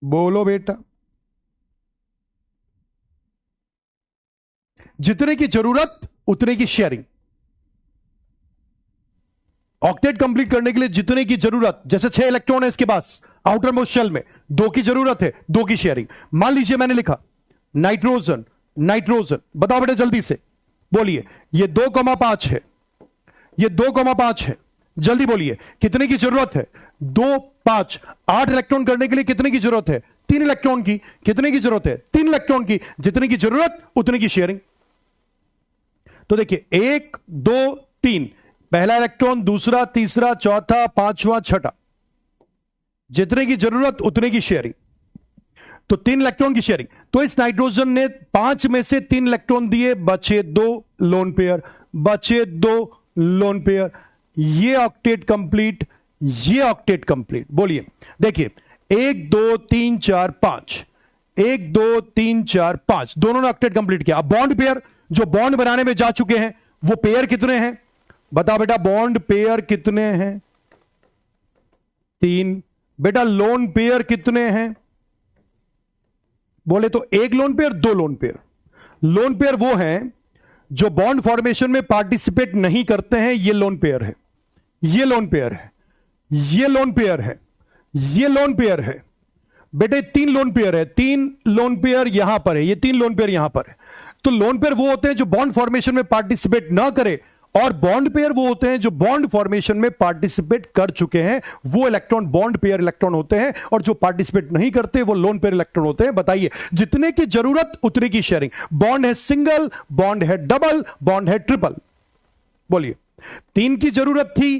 बोलो बेटा, जितने की जरूरत उतने की शेयरिंग। ऑक्टेट कंप्लीट करने के लिए जितने की जरूरत, जैसे 6 इलेक्ट्रॉन है इसके पास आउटर मोस्ट शेल में, 2 की जरूरत है, 2 की शेयरिंग। मान लीजिए मैंने लिखा नाइट्रोजन, नाइट्रोजन, बताओ बेटे जल्दी से बोलिए, ये 2,5 है, ये 2,5 है, जल्दी बोलिए कितने की जरूरत है। 2 5, 8 इलेक्ट्रॉन करने के लिए कितने की जरूरत है, 3 इलेक्ट्रॉन की। कितने की जरूरत है? 3 इलेक्ट्रॉन की। जितने की जरूरत उतने की शेयरिंग। तो देखिए 1 2 3, पहला इलेक्ट्रॉन, दूसरा, तीसरा, चौथा, पांचवा, छठा, जितने की जरूरत उतने की शेयरिंग। तो 3 इलेक्ट्रॉन की शेयरिंग। तो इस नाइट्रोजन ने 5 में से 3 इलेक्ट्रॉन दिए, बचे 2 लोन पेयर, बचे 2 लोन पेयर। ये ऑक्टेट कंप्लीट, ये ऑक्टेट कंप्लीट। बोलिए, देखिए 1 2 3 4 5, 1 2 3 4 5, दोनों ने ऑक्टेट कंप्लीट किया। अब बॉन्ड पेयर जो बॉन्ड बनाने में जा चुके हैं वो पेयर कितने हैं? बता बेटा, बॉन्ड पेयर कितने हैं? 3। बेटा लोन पेयर कितने हैं? बोले तो 1 lone pair, 2 lone pair. Lone pair वो हैं जो बॉन्ड फॉर्मेशन में पार्टिसिपेट नहीं करते हैं, ये लोन पेयर है, ये लोन पेयर है, ये लोन पेयर है, ये लोन पेयर है। बेटे 3 लोन पेयर है, 3 लोन पेयर यहां पर है, ये 3 लोन पेयर यहां पर है। तो लोन पेयर वो होते हैं जो बॉन्ड फॉर्मेशन में पार्टिसिपेट ना करे, और बॉन्ड पेयर वो होते हैं जो बॉन्ड फॉर्मेशन में पार्टिसिपेट कर चुके हैं। वो इलेक्ट्रॉन बॉन्ड पेयर इलेक्ट्रॉन होते हैं, और जो पार्टिसिपेट नहीं करते वो लोन पेयर इलेक्ट्रॉन होते हैं। बताइए, जितने की जरूरत उतने की शेयरिंग। बॉन्ड है सिंगल, बॉन्ड है डबल, बॉन्ड है ट्रिपल। बोलिए, 3 की जरूरत थी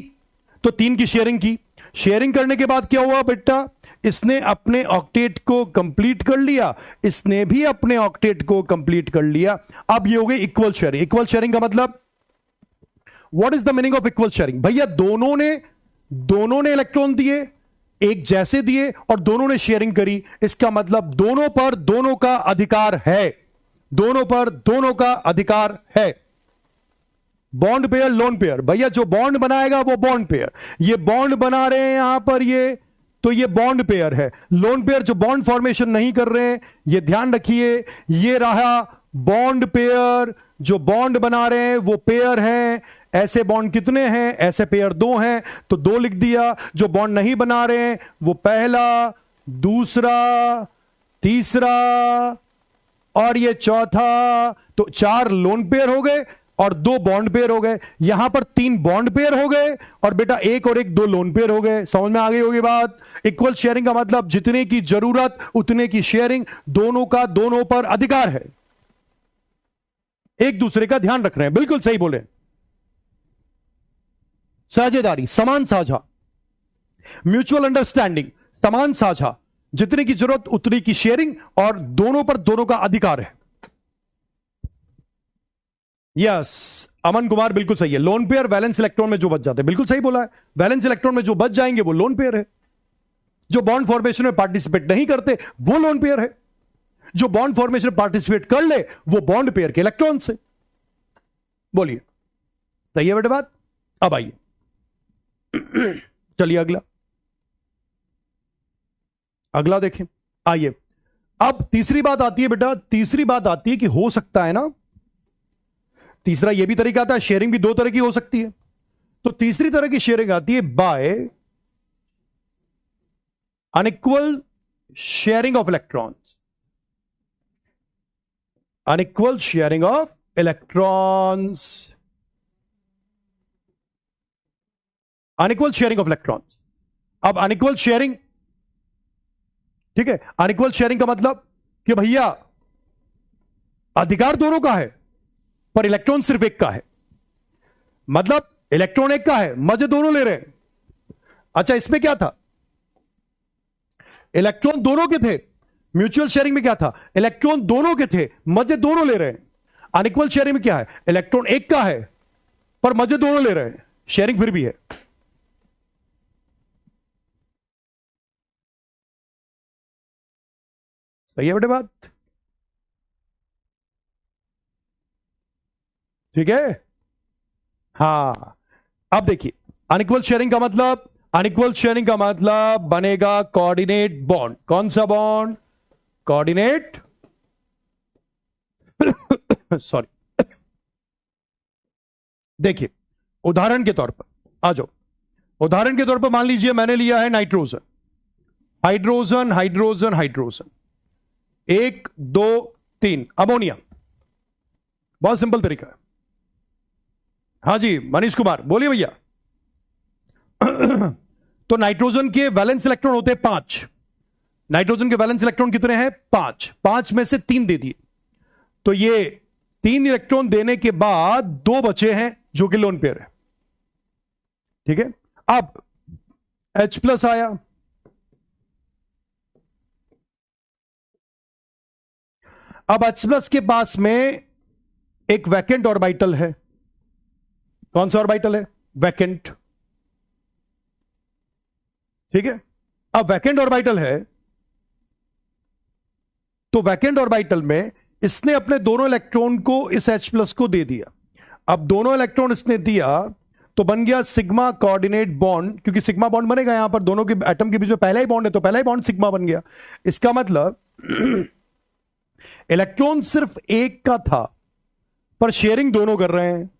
तो 3 की शेयरिंग की। शेयरिंग करने के बाद क्या हुआ बेटा? इसने अपने ऑक्टेट को कंप्लीट कर लिया, इसने भी अपने ऑक्टेट को कंप्लीट कर लिया। अब ये हो गई इक्वल शेयरिंग। इक्वल शेयरिंग का मतलब, what is the meaning of equal sharing? भैया दोनों ने इलेक्ट्रॉन दिए, एक जैसे दिए, और दोनों ने शेयरिंग करी। इसका मतलब दोनों पर दोनों का अधिकार है, दोनों पर दोनों का अधिकार है। Bond pair, lone pair. भैया जो बॉन्ड बनाएगा वो बॉन्ड पेयर। ये बॉन्ड बना रहे हैं यहां पर, ये तो ये बॉन्ड पेयर है। लोन पेयर जो बॉन्ड फॉर्मेशन नहीं कर रहे हैं, ये ध्यान रखिए, ये रहा बॉन्ड पेयर। जो बॉन्ड बना रहे हैं वो पेयर हैं। ऐसे बॉन्ड कितने हैं? ऐसे पेयर 2 हैं, तो 2 लिख दिया। जो बॉन्ड नहीं बना रहे हैं वो पहला, दूसरा, तीसरा और ये चौथा। तो 4 लोन पेयर हो गए और 2 बॉन्ड पेयर हो गए। यहां पर 3 बॉन्ड पेयर हो गए, और बेटा 1 और 1 2 लोन पेयर हो गए। समझ में आ गई होगी बात? इक्वल शेयरिंग का मतलब जितने की जरूरत उतने की शेयरिंग, दोनों का दोनों पर अधिकार है, एक दूसरे का ध्यान रख रहे हैं। बिल्कुल सही बोले। साझेदारी, समान साझा, म्यूचुअल अंडरस्टैंडिंग, समान साझा, जितने की जरूरत उतनी की शेयरिंग, और दोनों पर दोनों का अधिकार है। यस, अमन कुमार बिल्कुल सही है। लोन पेयर वैलेंस इलेक्ट्रॉन में जो बच जाते हैं, बिल्कुल सही बोला है। वैलेंस इलेक्ट्रॉन में जो बच जाएंगे वो लोन पेयर है। जो बॉन्ड फॉर्मेशन में पार्टिसिपेट नहीं करते वो लोन पेयर है। जो बॉन्ड फॉर्मेशन में पार्टिसिपेट कर ले वो बॉन्ड पेयर के इलेक्ट्रॉन से। बोलिए, सही है बेटा बात? अब आइए चलिए अगला देखें। आइए, अब तीसरी बात आती है बेटा, तीसरी बात आती है कि हो सकता है ना, तीसरा यह भी तरीका आता है, शेयरिंग भी 2 तरह की हो सकती है। तो तीसरी तरह की शेयरिंग आती है by unequal sharing of electrons. Unequal sharing of electrons, unequal sharing of electrons. अब अनइक्वल शेयरिंग, ठीक है, अनइक्वल शेयरिंग का मतलब कि भैया अधिकार दोनों का है पर इलेक्ट्रॉन सिर्फ एक का है। मतलब इलेक्ट्रॉन एक का है, मजे दोनों ले रहे हैं। अच्छा, इसमें क्या था? इलेक्ट्रॉन दोनों के थे। म्यूचुअल शेयरिंग में क्या था? इलेक्ट्रॉन दोनों के थे, मजे दोनों ले रहे हैं। अनइक्वल शेयरिंग में क्या है? इलेक्ट्रॉन एक का है पर मजे दोनों ले रहे हैं, शेयरिंग फिर भी है। सही है बेटे बात? ठीक है। हां, अब देखिए, अनइक्वल शेयरिंग का मतलब, अनइक्वल शेयरिंग का मतलब बनेगा कोऑर्डिनेट बॉन्ड। कौन सा बॉन्ड? Coordinate sorry. देखिए, उदाहरण के तौर पर आ जाओ। उदाहरण के तौर पर मान लीजिए मैंने लिया है nitrogen, hydrogen, hydrogen, hydrogen, 1 2 3, ammonia. बहुत सिंपल तरीका है। हां जी, मनीष कुमार बोलिए भैया। तो नाइट्रोजन के वैलेंस इलेक्ट्रॉन होते हैं 5, नाइट्रोजन के वैलेंस इलेक्ट्रॉन कितने हैं? 5। 5 में से 3 दे दिए, तो ये 3 इलेक्ट्रॉन देने के बाद 2 बचे हैं जो कि लोन पेयर है। ठीक है, अब H+ आया, अब H+ के पास में एक वैकेंट ऑर्बिटल है। कौन सा ऑर्बिटल है? वैकेंट। ठीक है, अब वैकेंट ऑर्बिटल है, तो वैकेंट ऑर्बिटल में इसने अपने दोनों इलेक्ट्रॉन को इस H+ को दे दिया। अब दोनों इलेक्ट्रॉन इसने दिया तो बन गया सिग्मा कोऑर्डिनेट बॉन्ड, क्योंकि सिग्मा बॉन्ड बनेगा यहां पर, दोनों के एटम के बीच में पहला ही बॉन्ड है, तो पहला ही बॉन्ड सिग्मा बन गया। इसका मतलब इलेक्ट्रॉन सिर्फ एक का था पर शेयरिंग दोनों कर रहे हैं।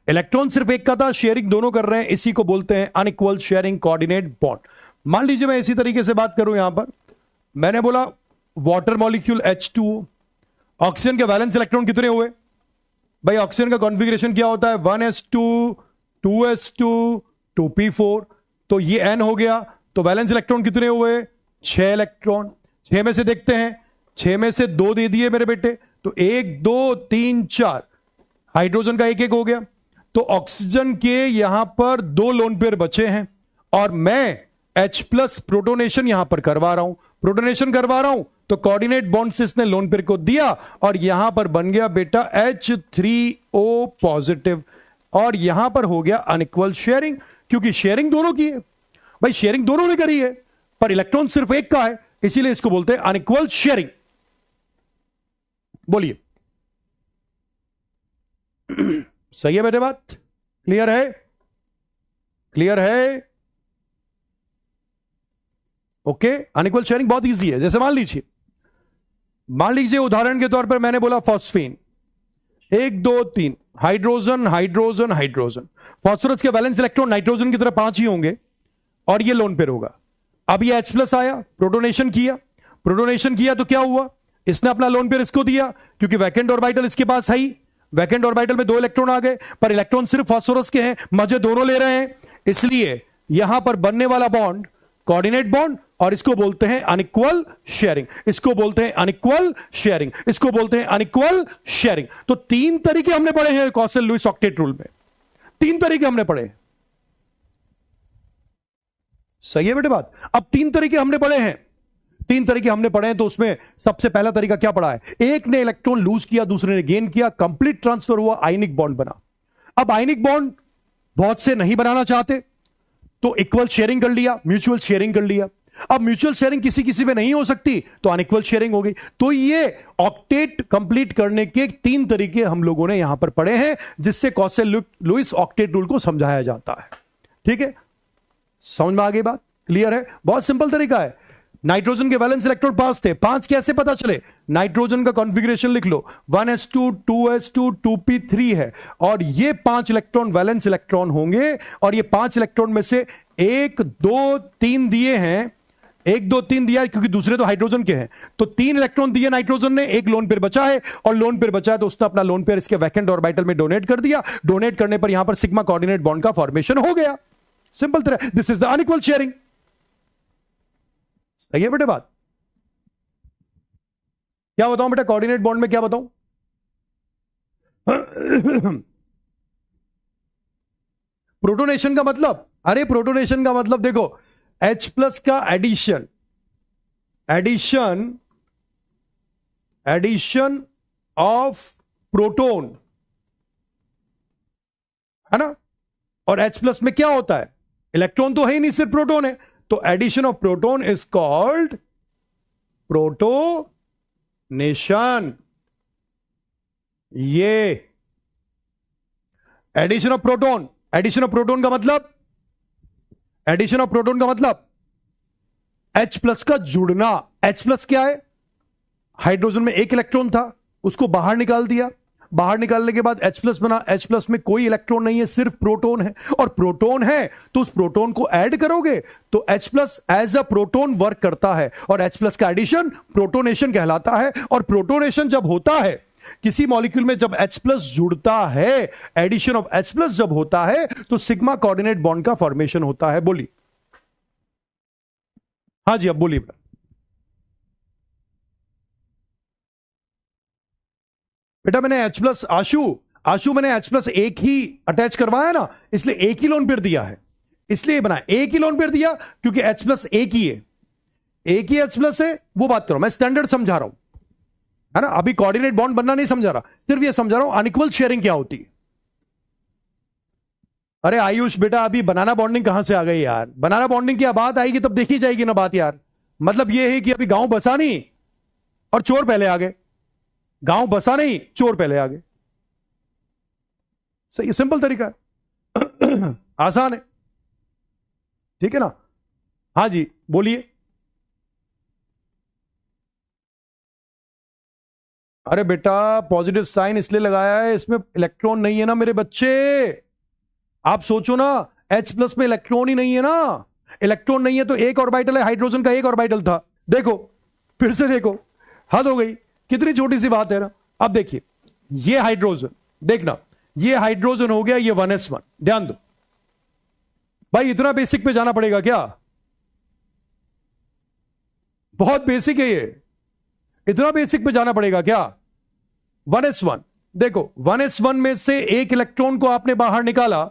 इलेक्ट्रॉन सिर्फ एक का था, शेयरिंग दोनों कर रहे हैं, इसी को बोलते हैं अनइक्वल शेयरिंग कोऑर्डिनेट बॉन्ड। मान लीजिए मैं इसी तरीके से बात करूं, यहां पर मैंने बोला वाटर मॉलिक्यूल H2O, ऑक्सीजन के वैलेंस इलेक्ट्रॉन कितने हुए भाई? ऑक्सीजन का कॉन्फ़िगरेशन क्या होता है? 1s2 2s2 2p4, तो ये n हो गया, तो वैलेंस इलेक्ट्रॉन कितने हुए? 6 इलेक्ट्रॉन। 6 में से देखते हैं, 6 में से 2 दे दिए मेरे बेटे, तो 1 2 3 4, हाइड्रोजन का 1 1 हो गया। तो ऑक्सीजन के यहां पर 2 लोन पेयर बचे हैं, और मैं H+ प्रोटोनेशन यहां पर करवा रहा हूं। प्रोटोनेशन करवा रहा हूं तो कोऑर्डिनेट बॉन्ड से इसने लोन पेयर को दिया, और यहां पर बन गया बेटा H3O पॉजिटिव, और यहां पर हो गया अनइक्वल शेयरिंग, क्योंकि शेयरिंग दोनों की है भाई, शेयरिंग दोनों ने करी है, पर इलेक्ट्रॉन सिर्फ एक का है, इसीलिए इसको बोलते हैं अनइक्वल शेयरिंग। बोलिए सही है बेटे? बात क्लियर है? क्लियर है? ओके, अनइक्वल शेयरिंग बहुत इजी है। जैसे मान लीजिए उदाहरण के तौर पर मैंने बोला phosphine, 1 2 3, hydrogen hydrogen hydrogen. Phosphorus के वैलेंस इलेक्ट्रॉन नाइट्रोजन की तरह 5 ही होंगे, और ये लोन पेयर होगा। अब ये H+ आया, प्रोटोनेशन किया तो क्या हुआ? इसने अपना लोन पेयर इसको दिया, क्योंकि वैकेंट ऑर्बिटल इसके पास है ही। वैकेंट ऑर्बिटल में 2 इलेक्ट्रॉन आ गए, पर इलेक्ट्रॉन सिर्फ फास्फोरस के हैं, मजे दोनों ले रहे हैं, इसलिए यहां पर बनने वाला बॉन्ड कोऑर्डिनेट बॉन्ड, और इसको बोलते हैं अनइक्वल शेयरिंग, इसको बोलते हैं अनइक्वल शेयरिंग, इसको बोलते हैं अनइक्वल शेयरिंग। तो 3 तरीके हमने पढ़े हैं कॉसल लुईस ऑक्टेट रूल में, 3 तरीके हमने पढ़े हैं। सही है बेटे बात? अब 3 तरीके हमने पढ़े हैं, तो उसमें सबसे पहला तरीका क्या पढ़ा है? एक ने इलेक्ट्रॉन लूज किया, दूसरे ने गेन किया, कंप्लीट ट्रांसफर हुआ, आयनिक बॉन्ड बना। अब आयनिक बॉन्ड बहुत से नहीं बनाना चाहते, तो इक्वल शेयरिंग कर लिया, म्यूचुअल शेयरिंग कर लिया। अब म्यूचुअल शेयरिंग किसी में नहीं हो सकती, तो अनइक्वल शेयरिंग हो गई। तो ये ऑक्टेट कंप्लीट करने के 3 तरीके हम लोगों ने यहां पर पढ़े हैं, जिससे कॉसल लुईस ऑक्टेट रूल को समझाया जाता है। ठीक है, समझ में आ गई बात? क्लियर है? बहुत सिंपल तरीका है। नाइट्रोजन के वैलेंस इलेक्ट्रॉन 5 थे, 5 कैसे पता चले? नाइट्रोजन का कॉन्फ़िगरेशन लिख लो, 1s2 2s2 2p3 है, और ये 5 इलेक्ट्रॉन वैलेंस इलेक्ट्रॉन होंगे, और ये 5 इलेक्ट्रॉन में से 1 2 3 दिए हैं, 1 2 3 दिया है, क्योंकि दूसरे तो हाइड्रोजन के हैं, तो 3 इलेक्ट्रॉन दिए नाइट्रोजन ने, 1 लोन पेयर बचा है, और लोन पेयर बचा है तो उसने अपना लोन पेयर इसके वैकेंट ऑर्बिटल में डोनेट कर दिया। डोनेट करने पर यहां पर सिग्मा कोऑर्डिनेट बॉन्ड का फॉर्मेशन हो गया। सिंपल तरह, this is the unequal sharing. सही है बेटे बात? क्या बताऊं बेटा कोऑर्डिनेट बॉन्ड में, क्या बताऊं? प्रोटोनेशन का मतलब, अरे प्रोटोनेशन का मतलब देखो, H+ का एडिशन ऑफ प्रोटोन है ना, और H+ में क्या होता है? इलेक्ट्रॉन तो है ही नहीं, सिर्फ प्रोटोन है, तो addition of proton is called protonation. ये एडिशन ऑफ प्रोटोन का मतलब, H+ का जुड़ना। H+ क्या है? हाइड्रोजन में 1 इलेक्ट्रॉन था, उसको बाहर निकाल दिया, बाहर निकालने के बाद H+ बना। H+ में कोई इलेक्ट्रॉन नहीं है, सिर्फ प्रोटोन है, और प्रोटोन है तो उस प्रोटोन को ऐड करोगे तो H+ as a proton work करता है, और H+ का एडिशन प्रोटोनेशन कहलाता है। और प्रोटोनेशन जब होता है किसी मॉलिक्यूल में, जब H+ जुड़ता है, एडिशन ऑफ H+ जब होता है, तो सिग्मा कोऑर्डिनेट बॉन्ड का फॉर्मेशन होता है। बोलिए। हाँ जी, अब बोलिए। बेटा मैंने H प्लस आशु मैंने H प्लस एक ही अटैच करवाया ना, इसलिए एक ही लोन पेयर दिया है, इसलिए बनाया एक ही लोन पेयर दिया, क्योंकि H प्लस एक ही है, एक ही H प्लस है, वो बात करो, मैं स्टैंडर्ड समझा रहा हूं, है ना। अभी कोऑर्डिनेट बॉन्ड बनना नहीं समझा रहा, सिर्फ ये समझा रहा हूं अनइक्वल शेयरिंग क्या होती है। अरे आयुष बेटा अभी बनाना बॉन्डिंग कहां से आ गई यार, बनाना बॉन्डिंग की बात आएगी तब देखी जाएगी ना बात यार। मतलब ये है कि अभी गांव बसा नहीं और चोर पहले आ गए, गांव बसा नहीं चोर पहले आ गए, सही सिंपल तरीका है आसान है, ठीक है ना। हाँ जी बोलिए। अरे बेटा पॉजिटिव साइन इसलिए लगाया है, इसमें इलेक्ट्रॉन नहीं है ना मेरे बच्चे, आप सोचो ना H प्लस में इलेक्ट्रॉन ही नहीं है ना, इलेक्ट्रॉन नहीं है तो एक ऑर्बिटल है, हाइड्रोजन का एक ऑर्बिटल था, देखो फिर से देखो, हद हो गई, कितनी छोटी सी बात है ना। अब देखिए ये हाइड्रोजन, देखना ये हाइड्रोजन हो गया, ये 1s1, ध्यान दो भाई, इतना बेसिक पे जाना पड़ेगा क्या, बहुत बेसिक है ये, इतना बेसिक पे जाना पड़ेगा क्या। 1s1 देखो, 1s1 में से एक इलेक्ट्रॉन को आपने बाहर निकाला,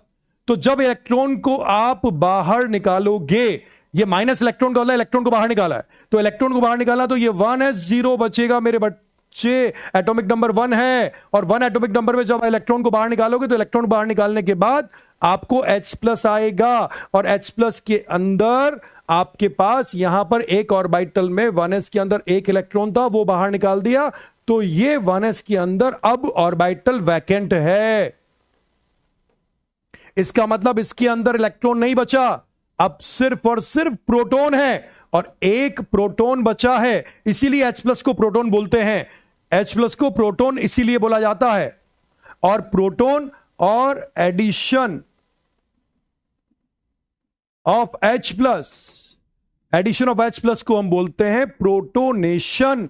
तो जब इलेक्ट्रॉन को आप बाहर निकालोगे, ये माइनस इलेक्ट्रॉन का वाला इलेक्ट्रॉन को बाहर निकाला है, तो इलेक्ट्रॉन को बाहर निकाला तो ये 1s0 बचेगा मेरे बच्चे, एटॉमिक नंबर 1 है, और 1 एटॉमिक नंबर में जब इलेक्ट्रॉन को बाहर निकालोगे तो इलेक्ट्रॉन बाहर निकालने के बाद आपको H प्लस आएगा, और H प्लस के अंदर आपके पास यहां पर एक ऑर्बिटल में 1s के अंदर एक इलेक्ट्रॉन था, वो बाहर निकाल दिया, तो ये 1s के अंदर अब ऑर्बिटल वैकेंट है, इसका मतलब इसके अंदर इलेक्ट्रॉन नहीं बचा, अब सिर्फ और सिर्फ प्रोटॉन है, और एक प्रोटॉन बचा है, इसीलिए H प्लस को प्रोटॉन बोलते हैं, H प्लस को प्रोटॉन इसीलिए बोला जाता है, और प्रोटॉन और addition of H plus, addition of H plus को हम बोलते हैं प्रोटोनेशन,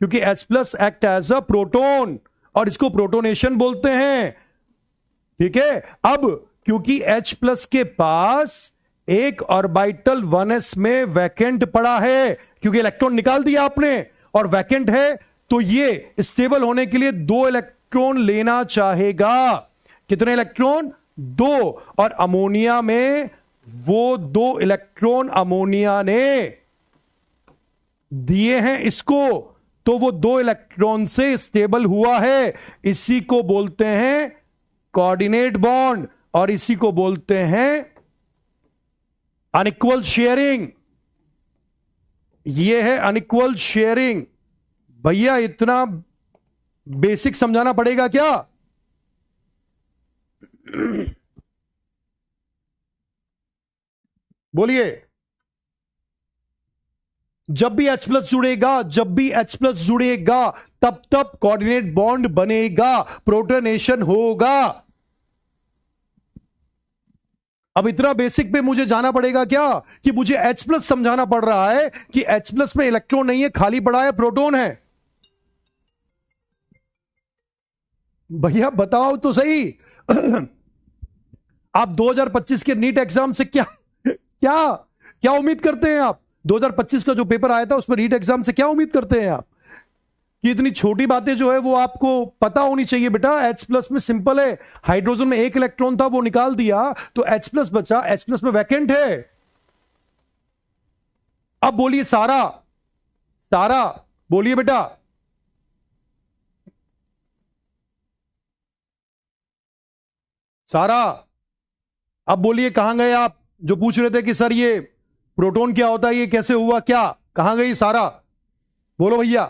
क्योंकि H plus act as a proton, और इसको प्रोटोनेशन बोलते हैं, ठीक है। अब क्योंकि H प्लस के पास एक ऑर्बिटल 1s में वैकेंट पड़ा है, क्योंकि इलेक्ट्रॉन निकाल दिया आपने और वैकेंट है, तो ये स्टेबल होने के लिए 2 इलेक्ट्रॉन लेना चाहेगा, कितने इलेक्ट्रॉन, 2, और अमोनिया में वो 2 इलेक्ट्रॉन अमोनिया ने दिए हैं इसको, तो वो 2 इलेक्ट्रॉन से स्टेबल हुआ है, इसी को बोलते हैं कोऑर्डिनेट बॉन्ड, और इसी को बोलते हैं अनइक्वल शेयरिंग, ये है अनइक्वल शेयरिंग। भैया इतना बेसिक समझाना पड़ेगा क्या, बोलिए। जब भी H प्लस जुड़ेगा, जब भी H प्लस जुड़ेगा तब तब कोऑर्डिनेट बॉन्ड बनेगा, प्रोटोनेशन होगा। अब इतना बेसिक पे मुझे जाना पड़ेगा क्या कि मुझे H प्लस समझाना पड़ रहा है कि H प्लस में इलेक्ट्रॉन नहीं है, खाली पड़ा है, प्रोटॉन है। भैया बताओ तो सही आप 2025 के नीट एग्जाम से क्या क्या क्या उम्मीद करते हैं आप, 2025 का जो पेपर आया था उसमें नीट एग्जाम से क्या उम्मीद करते हैं आप, कि इतनी छोटी बातें जो है वो आपको पता होनी चाहिए। बेटा H प्लस में सिंपल है, हाइड्रोजन में एक इलेक्ट्रॉन था वो निकाल दिया तो H प्लस बचा, H प्लस में वैकेंट है। अब बोलिए सारा, सारा बोलिए बेटा, सारा अब बोलिए कहां गए आप, जो पूछ रहे थे कि सर ये प्रोटॉन क्या होता है, ये कैसे हुआ, क्या कहां गई सारा, बोलो भैया।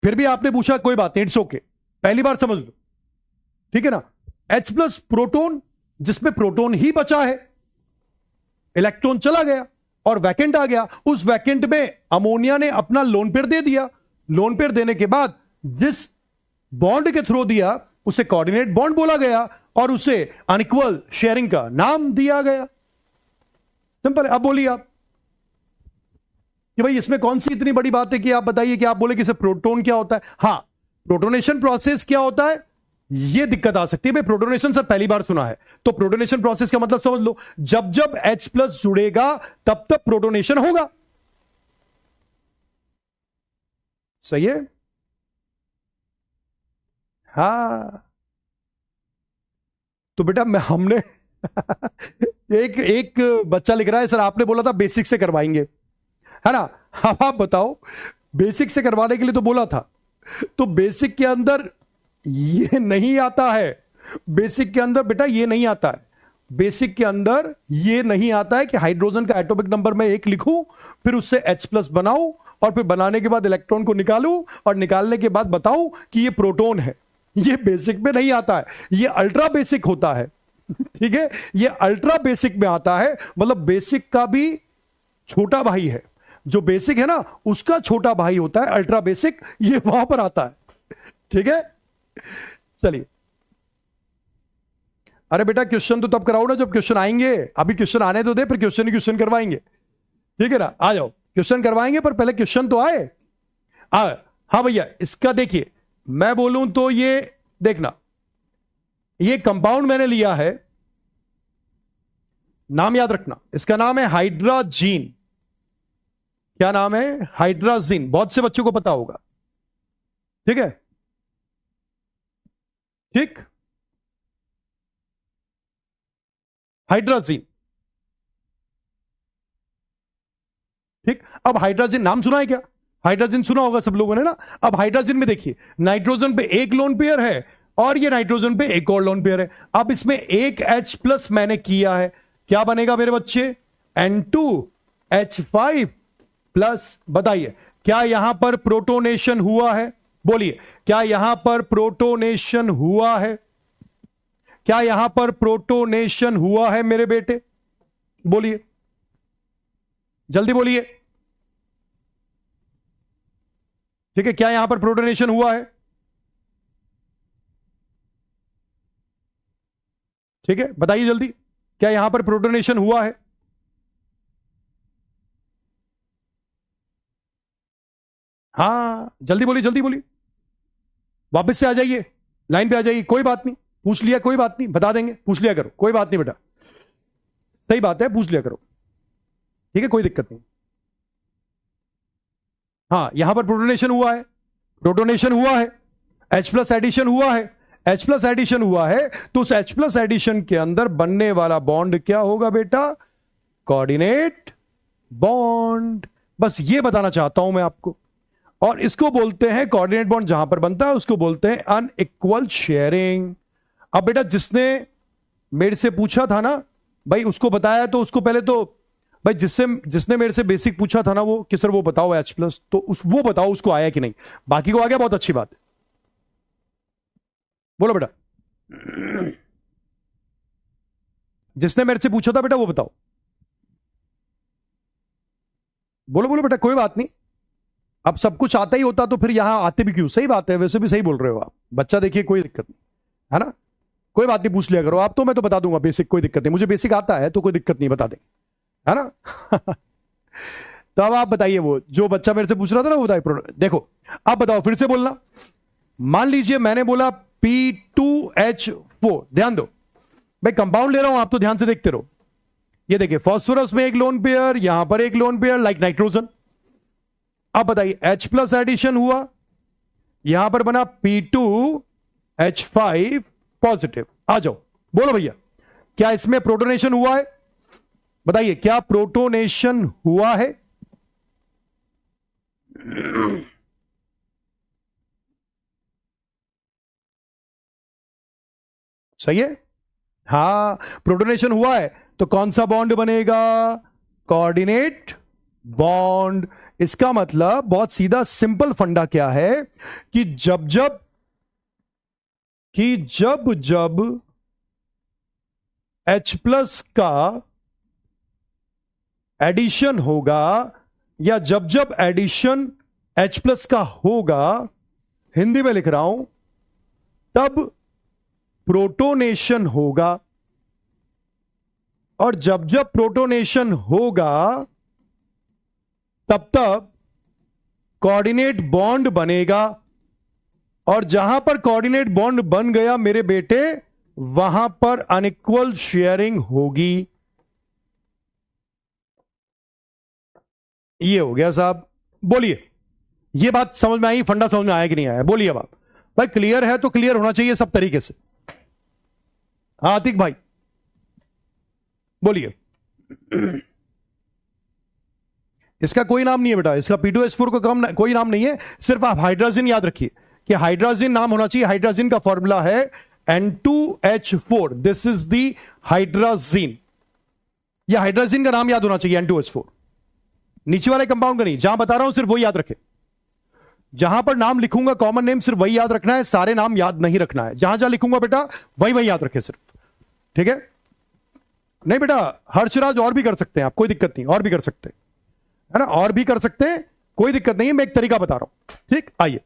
फिर भी आपने पूछा, कोई बात नहीं, इट्स ओके, पहली बार समझ लो, ठीक है ना। H प्लस प्रोटॉन, जिसमें प्रोटॉन ही बचा है, इलेक्ट्रॉन चला गया और वैकेंट आ गया, उस वैकेंट में अमोनिया ने अपना लोन पेयर दे दिया, लोन पेयर देने के बाद जिस बॉन्ड के थ्रू दिया उसे कोऑर्डिनेट बॉन्ड बोला गया और उसे अनइक्वल शेयरिंग का नाम दिया गया, सिंपल है। अब बोलिए आप कि भाई इसमें कौन सी इतनी बड़ी बात है कि आप बताइए कि आप बोले कि प्रोटॉन क्या होता है। हां, प्रोटोनेशन प्रोसेस क्या होता है, यह दिक्कत आ सकती है। भाई प्रोटोनेशन सर पहली बार सुना है, तो प्रोटोनेशन प्रोसेस का मतलब समझ लो, जब जब H प्लस जुड़ेगा तब तब प्रोटोनेशन होगा। सही है। हाँ तो बेटा मैं हमने एक एक बच्चा लिख रहा है सर आपने बोला था बेसिक से करवाएंगे, है ना। अब आप बताओ, बेसिक से करवाने के लिए तो बोला था, तो बेसिक के अंदर ये नहीं आता है। बेसिक के अंदर बेटा ये नहीं आता है। बेसिक के अंदर ये नहीं आता है कि हाइड्रोजन का एटॉमिक नंबर मैं एक लिखूं, फिर उससे H प्लस बनाऊं, और फिर बनाने के बाद इलेक्ट्रॉन को निकालूं, और निकालने के बाद बताऊं कि ये प्रोटॉन है। ये बेसिक में नहीं आता है, ये अल्ट्रा बेसिक होता है। ठीक है, ये अल्ट्रा बेसिक में आता है, मतलब बेसिक का भी छोटा भाई है। जो बेसिक है ना उसका छोटा भाई होता है अल्ट्रा बेसिक, ये वहां पर आता है। ठीक है, चलिए। अरे बेटा क्वेश्चन तो तब कराओ ना जब क्वेश्चन आएंगे, अभी क्वेश्चन आने तो दे, फिर क्वेश्चन ही क्वेश्चन करवाएंगे। ठीक है ना, आ जाओ क्वेश्चन करवाएंगे, पर पहले क्वेश्चन तो आए। हाँ भैया, इसका देखिए, मैं बोलूं तो ये देखना, ये कंपाउंड मैंने लिया है, नाम याद रखना, इसका नाम है हाइड्राजीन। क्या नाम है? हाइड्राजीन। बहुत से बच्चों को पता होगा। ठीक है, ठीक, हाइड्राजीन। ठीक, अब हाइड्रोजन नाम सुना है क्या? हाइड्रोजन सुना होगा सब लोगों ने ना। अब हाइड्रोजन में देखिए, नाइट्रोजन पे एक लोन पेयर है और ये नाइट्रोजन पे एक और लोन पेयर है। अब इसमें एक H प्लस मैंने किया है, क्या बनेगा मेरे बच्चे? N2H5 plus. बताइए क्या यहां पर प्रोटोनेशन हुआ है? बोलिए, क्या यहां पर प्रोटोनेशन हुआ है? क्या यहां पर प्रोटोनेशन हुआ है मेरे बेटे? बोलिए, जल्दी बोलिए। ठीक है, क्या यहां पर प्रोटोनेशन हुआ है? ठीक है, बताइए जल्दी, क्या यहां पर प्रोटोनेशन हुआ है? हाँ जल्दी बोलिए, जल्दी बोलिए, वापस से आ जाइए, लाइन पे आ जाइए। कोई बात नहीं, पूछ लिया, कोई बात नहीं, बता देंगे, पूछ लिया करो, कोई बात नहीं बेटा, सही बात है, पूछ लिया करो। ठीक है, कोई दिक्कत नहीं। हाँ यहां पर प्रोटोनेशन हुआ है, प्रोटोनेशन हुआ है, H प्लस एडिशन हुआ है, H प्लस एडिशन हुआ है, तो उस H प्लस एडिशन के अंदर बनने वाला बॉन्ड क्या होगा बेटा? Coordinate bond. बस ये बताना चाहता हूं मैं आपको। और इसको बोलते हैं, कोऑर्डिनेट बॉन्ड जहां पर बनता है उसको बोलते हैं अनइक्वल शेयरिंग। अब बेटा जिसने मेरे से पूछा था ना भाई, उसको बताया, तो उसको पहले तो भाई जिसने मेरे से बेसिक पूछा था ना वो कि सर वो बताओ H प्लस, तो वो बताओ उसको आया कि नहीं। बाकी को आ गया, बहुत अच्छी बात है। बोलो बेटा, जिसने मेरे से पूछा था बेटा वो बताओ। बोलो बोलो बेटा, कोई बात नहीं। अब सब कुछ आता ही होता तो फिर यहां आते भी क्यों? सही बात है, वैसे भी सही बोल रहे हो आप बच्चा, देखिए कोई दिक्कत नहीं है ना, कोई बात नहीं, पूछ लिया करो आप, तो मैं तो बता दूंगा बेसिक, कोई दिक्कत नहीं, मुझे बेसिक आता है तो कोई दिक्कत नहीं, बता देंगे, है ना। तो अब आप बताइए, वो जो बच्चा मेरे से पूछ रहा था ना वो बताइए। देखो आप बताओ, फिर से बोलना। मान लीजिए मैंने बोला P2H4, ध्यान दो भाई, कंपाउंड ले रहा हूं, आप तो ध्यान से देखते रहो। ये देखिए, फास्फोरस में एक लोन पेयर, यहां पर एक लोन पेयर, लाइक नाइट्रोजन। अब बताइए, H प्लस एडिशन हुआ, यहां पर बना P2H5 पॉजिटिव। आ जाओ, बोलो भैया, क्या इसमें प्रोटोनेशन हुआ है? बताइए, क्या प्रोटोनेशन हुआ है? सही है, हाँ प्रोटोनेशन हुआ है, तो कौन सा बॉन्ड बनेगा? Coordinate bond. इसका मतलब बहुत सीधा सिंपल फंडा क्या है कि जब जब H प्लस का एडिशन होगा, या जब एडिशन H प्लस का होगा, हिंदी में लिख रहा हूं, तब प्रोटोनेशन होगा, और जब प्रोटोनेशन होगा तब कोऑर्डिनेट बॉन्ड बनेगा, और जहां पर कोऑर्डिनेट बॉन्ड बन गया मेरे बेटे, वहां पर अनइक्वल शेयरिंग होगी। ये हो गया साहब, बोलिए ये बात समझ में आई, फंडा समझ में आया कि नहीं आया? बोलिए अब आप। भाई क्लियर है तो क्लियर होना चाहिए सब तरीके से। हाँ आतिक भाई बोलिए। इसका कोई नाम नहीं है बेटा, इसका P2H4 को कोई नाम नहीं है, सिर्फ आप हाइड्रोजन याद रखिए कि हाइड्रोजन नाम होना चाहिए। हाइड्रोजन का फॉर्मूला है N2H4, this is the hydrogen. यह हाइड्रोजन का नाम याद होना चाहिए N2H4, नीचे वाले कंपाउंड का नहीं। जहां बता रहा हूं सिर्फ वही याद रखे, जहां पर नाम लिखूंगा कॉमन नेम सिर्फ वही याद रखना है, सारे नाम याद नहीं रखना है। जहां जहां लिखूंगा बेटा वही वही याद रखे सिर्फ, ठीक है? नहीं बेटा हर्षराज और भी कर सकते हैं आप, कोई दिक्कत नहीं, और भी कर सकते हैं, है ना, और भी कर सकते हैं, कोई दिक्कत नहीं है। मैं एक तरीका बता रहा हूं, ठीक? आइए,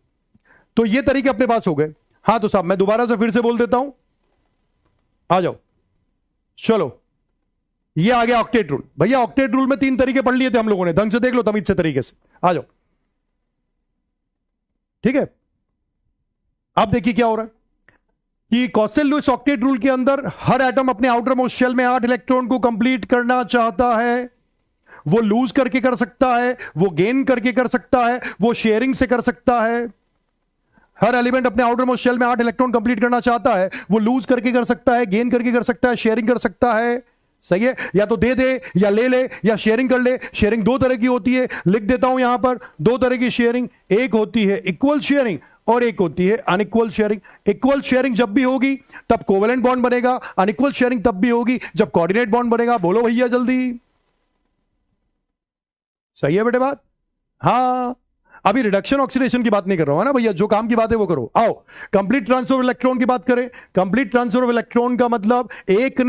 तो ये तरीके अपने पास हो गए। हाँ तो साहब मैं दोबारा से फिर से बोल देता हूं, आ जाओ। चलो ये आ गया ऑक्टेट रूल। भैया ऑक्टेट रूल में 3 तरीके पढ़ लिए थे हम लोगों ने, ढंग से देख लो तमीज से तरीके से, आ जाओ। ठीक है, अब देखिए क्या हो रहा है कि कॉसेल लुईस ऑक्टेट रूल के अंदर हर एटम अपने आउटर मोस्ट शेल में 8 इलेक्ट्रॉन को कंप्लीट करना चाहता है। वो लूज करके कर सकता है, वो गेन करके कर सकता है, वो शेयरिंग से कर सकता है। हर एलिमेंट अपने आउटर मोस्ट शेल में 8 इलेक्ट्रॉन कंप्लीट करना चाहता है, वो लूज करके कर सकता है, गेन करके कर सकता है, शेयरिंग कर सकता है। सही है, या तो दे दे या ले ले या शेयरिंग कर ले। शेयरिंग 2 तरह की होती है, लिख देता हूं यहां पर 2 तरह की शेयरिंग। एक होती है इक्वल शेयरिंग और एक होती है अनइक्वल शेयरिंग। इक्वल शेयरिंग जब भी होगी तब कोवेलेंट बॉन्ड बनेगा, अनइक्वल शेयरिंग तब भी होगी जब कोऑर्डिनेट बॉन्ड बनेगा। बोलो भैया जल्दी, सही है बेटे बात? हाँ अभी रिडक्शन ऑक्सीडेशन की बात नहीं कर रहा हूं ना भैया, जो काम की बात है वो करो। आओ कंप्लीट ट्रांसफर ऑफ इलेक्ट्रॉन की बात करें। कंप्लीट ट्रांसफर ऑफ इलेक्ट्रॉन का मतलब एक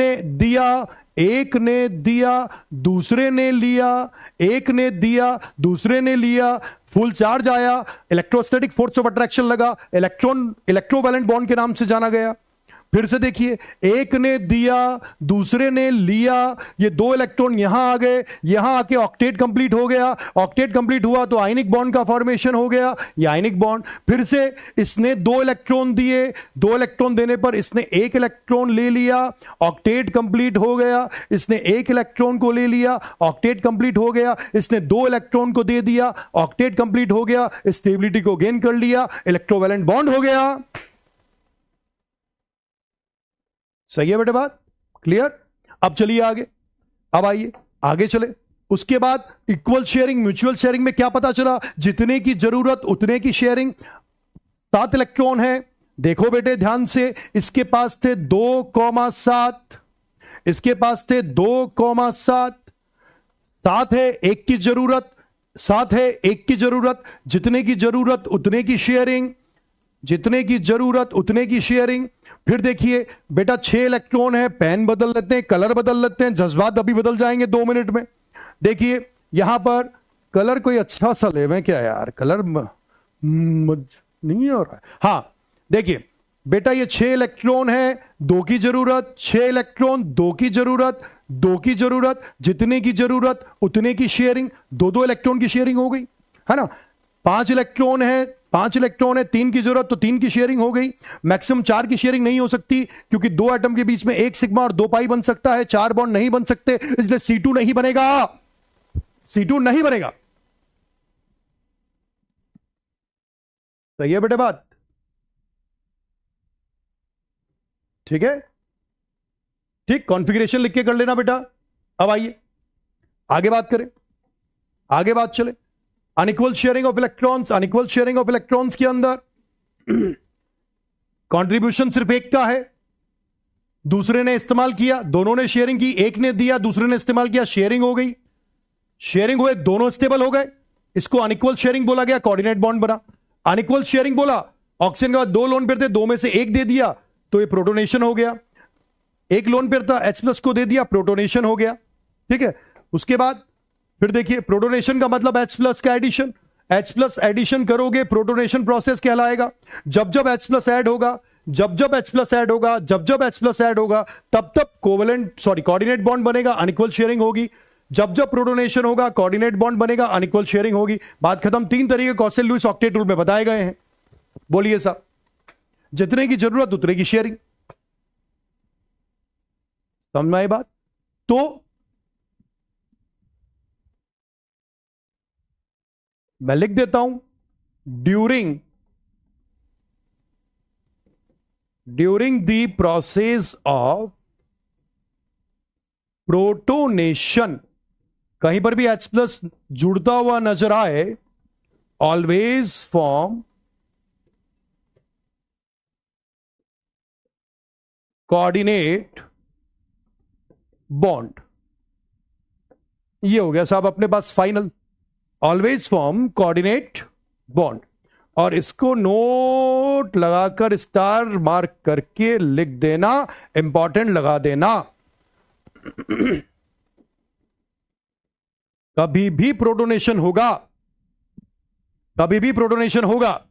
ने दिया दूसरे ने लिया, एक ने दिया दूसरे ने लिया, फुल चार्ज आया, इलेक्ट्रोस्टैटिक फोर्स ऑफ अट्रैक्शन लगा, इलेक्ट्रॉन इलेक्ट्रोवैलेंट बॉन्ड के नाम से जाना गया। फिर से देखिए, एक ने दिया दूसरे ने लिया, ये 2 इलेक्ट्रॉन यहां आ गए, यहां आके ऑक्टेट कंप्लीट हो गया। ऑक्टेट कंप्लीट हुआ तो आयनिक बॉन्ड का फॉर्मेशन हो गया, ये आयनिक बॉन्ड। फिर से इसने 2 इलेक्ट्रॉन दिए, 2 इलेक्ट्रॉन देने पर इसने 1 इलेक्ट्रॉन ले लिया, ऑक्टेट कंप्लीट हो गया। इसने 1 इलेक्ट्रॉन को ले लिया, ऑक्टेट कंप्लीट हो गया। इसने 2 इलेक्ट्रॉन को दे दिया, ऑक्टेट कंप्लीट हो गया, स्टेबिलिटी को गेन कर लिया, इलेक्ट्रोवैलेंट बॉन्ड हो गया। सही है बेटे बात? क्लियर? अब चलिए आगे, अब आइए आगे चले। उसके बाद इक्वल शेयरिंग, म्यूचुअल शेयरिंग में क्या पता चला? जितने की जरूरत उतने की शेयरिंग। 7 इलेक्ट्रॉन है, देखो बेटे ध्यान से, इसके पास थे 2,7, इसके पास थे 2,7, 7 है 1 की जरूरत, 7 है 1 की जरूरत, जितने की जरूरत उतने की शेयरिंग, जितने की जरूरत उतने की शेयरिंग। फिर देखिए बेटा 6 इलेक्ट्रॉन है, पेन बदल लेते हैं, कलर बदल लेते हैं, जज्बात अभी बदल जाएंगे 2 मिनट में। देखिए यहां पर कलर कोई अच्छा सा ले क्या यार, कलर नहीं हो रहा है। हाँ देखिए बेटा ये 6 इलेक्ट्रॉन है, 2 की जरूरत, 6 इलेक्ट्रॉन 2 की जरूरत, 2 की जरूरत, जितने की जरूरत उतने की शेयरिंग, 2-2 इलेक्ट्रॉन की शेयरिंग हो गई, है ना। 5 इलेक्ट्रॉन है, 5 इलेक्ट्रॉन है, 3 की जरूरत तो 3 की शेयरिंग हो गई। मैक्सिमम 4 की शेयरिंग नहीं हो सकती क्योंकि 2 एटम के बीच में 1 सिग्मा और 2 पाई बन सकता है, 4 बॉन्ड नहीं बन सकते, इसलिए C2 नहीं बनेगा, C2 नहीं बनेगा। सही है बेटे बात? ठीक है, ठीक, कॉन्फ़िगरेशन लिख के कर लेना बेटा। अब आइए आगे बात करें, आगे बात चले। Unequal sharing of electrons, unequal sharing of electrons के अंदर कंट्रीब्यूशन सिर्फ एक का है, दूसरे ने इस्तेमाल किया, दोनों ने शेयरिंग की, एक ने दिया दूसरे ने इस्तेमाल किया, शेयरिंग हो गई, शेयरिंग हुए, दोनों स्टेबल हो गए, इसको अनइक्वल शेयरिंग बोला गया, कोऑर्डिनेट बॉन्ड बना। अनइक्वल शेयरिंग बोला, ऑक्सीजन के बाद 2 लोन पेयर थे, 2 में से 1 दे दिया तो ये प्रोटोनेशन हो गया। 1 लोन पेयर था, H+ को दे दिया, प्रोटोनेशन हो गया। ठीक है, उसके बाद फिर देखिए प्रोटोनेशन का मतलब H+ का एडिशन, H+ एडिशन करोगे प्रोटोनेशन प्रोसेस कहलाएगा। जब जब H+ ऐड होगा, जब जब H+ ऐड होगा, जब जब H+ ऐड होगा, तब तब कोऑर्डिनेट बॉन्ड बनेगा, अनइक्वल शेयरिंग होगी। जब जब प्रोटोनेशन होगा, कोऑर्डिनेट बॉन्ड बनेगा, अनइक्वल शेयरिंग होगी। बात खत्म। 3 तरीके कॉसेल लुईस ऑक्टेट रूल में बताए गए हैं। बोलिए साहब, जितने की जरूरत उतने की शेयरिंग। समझ में आई बात? तो मैं लिख देता हूं during the process of protonation, कहीं पर भी H प्लस जुड़ता हुआ नजर आए, ऑलवेज फॉर्म कोऑर्डिनेट बॉन्ड। ये हो गया साहब अपने पास final, always form coordinate bond. और इसको नोट लगाकर स्टार मार्क करके लिख देना, इंपॉर्टेंट लगा देना। कभी भी प्रोटोनेशन होगा, कभी भी प्रोटोनेशन होगा,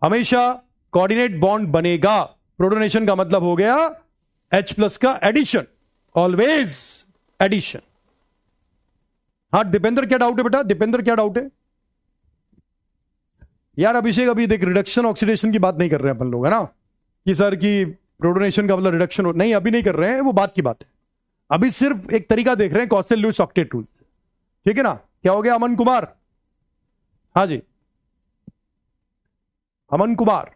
हमेशा कोऑर्डिनेट बॉन्ड बनेगा। प्रोटोनेशन का मतलब हो गया H प्लस का एडिशन, ऑलवेज एडिशन। हाँ दीपेंद्र, क्या डाउट है बेटा? दीपेंद्र क्या डाउट है? यार अभिषेक, अभी देख रिडक्शन ऑक्सीडेशन की बात नहीं कर रहे हैं अपन लोग, है ना, कि सर की प्रोटोनेशन का मतलब रिडक्शन हो, नहीं अभी नहीं कर रहे हैं, वो बात की बात है। अभी सिर्फ एक तरीका देख रहे हैं, कॉसेल लुईस ऑक्टेट रूल। ठीक है ना? क्या हो गया अमन कुमार? हाँ जी अमन कुमार,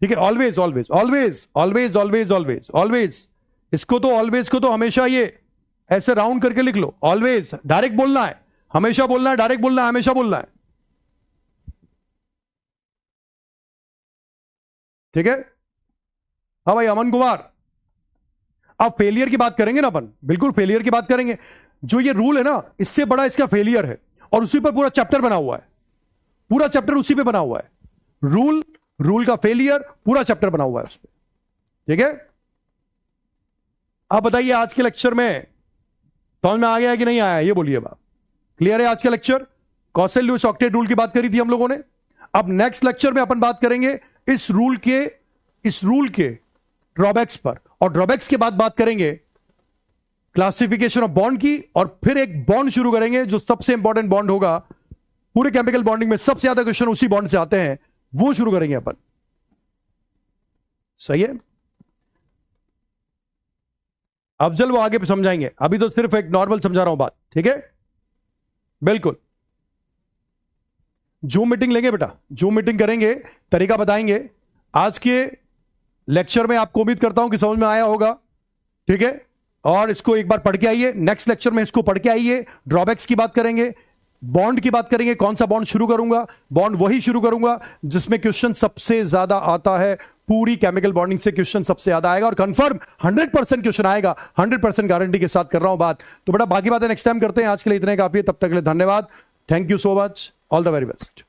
ठीक है। Always always always always always always always, इसको तो ऑलवेज को तो हमेशा ये ऐसे राउंड करके लिख लो। ऑलवेज डायरेक्ट बोलना है, हमेशा बोलना है, डायरेक्ट बोलना है, हमेशा बोलना है। ठीक है? हाँ भाई अमन कुमार, अब फेलियर की बात करेंगे ना अपन, बिल्कुल फेलियर की बात करेंगे। जो ये रूल है ना, इससे बड़ा इसका फेलियर है, और उसी पर पूरा चैप्टर बना हुआ है, पूरा चैप्टर उसी पे बना हुआ है। रूल का फेलियर, पूरा चैप्टर बना हुआ है उस पर। ठीक है? आप बताइए आज के लेक्चर में समझ में आ गया कि नहीं आया, ये बोलिए बात। क्लियर है आज का लेक्चर? कॉसेल लुईस ऑक्टेट रूल की बात करी थी हम लोगों ने। अब नेक्स्ट लेक्चर में अपन बात करेंगे इस रूल के ड्रॉबैक्स पर, और ड्रॉबैक्स के बाद बात करेंगे क्लासिफिकेशन ऑफ बॉन्ड की, और फिर एक बॉन्ड शुरू करेंगे जो सबसे इंपॉर्टेंट बॉन्ड होगा पूरे केमिकल बॉन्डिंग में। सबसे ज्यादा क्वेश्चन उसी बॉन्ड से आते हैं, वो शुरू करेंगे अपन। सही है? अफजल वो आगे समझाएंगे, अभी तो सिर्फ एक नॉर्मल समझा रहा हूं बात। ठीक है? बिल्कुल जूम मीटिंग लेंगे बेटा, जूम मीटिंग करेंगे, तरीका बताएंगे। आज के लेक्चर में आपको उम्मीद करता हूं कि समझ में आया होगा। ठीक है? और इसको एक बार पढ़ के आइए, नेक्स्ट लेक्चर में इसको पढ़ के आइए। ड्रॉबैक्स की बात करेंगे, बॉन्ड की बात करेंगे। कौन सा बॉन्ड शुरू करूंगा? बॉन्ड वही शुरू करूंगा जिसमें क्वेश्चन सबसे ज्यादा आता है। पूरी केमिकल बॉन्डिंग से क्वेश्चन सबसे ज्यादा आएगा, और कंफर्म 100% क्वेश्चन आएगा, 100% गारंटी के साथ कर रहा हूं बात। तो बेटा बाकी बातें नेक्स्ट टाइम करते हैं, आज के लिए इतने काफी है। तब तक के लिए धन्यवाद, thank you so much, all the very best.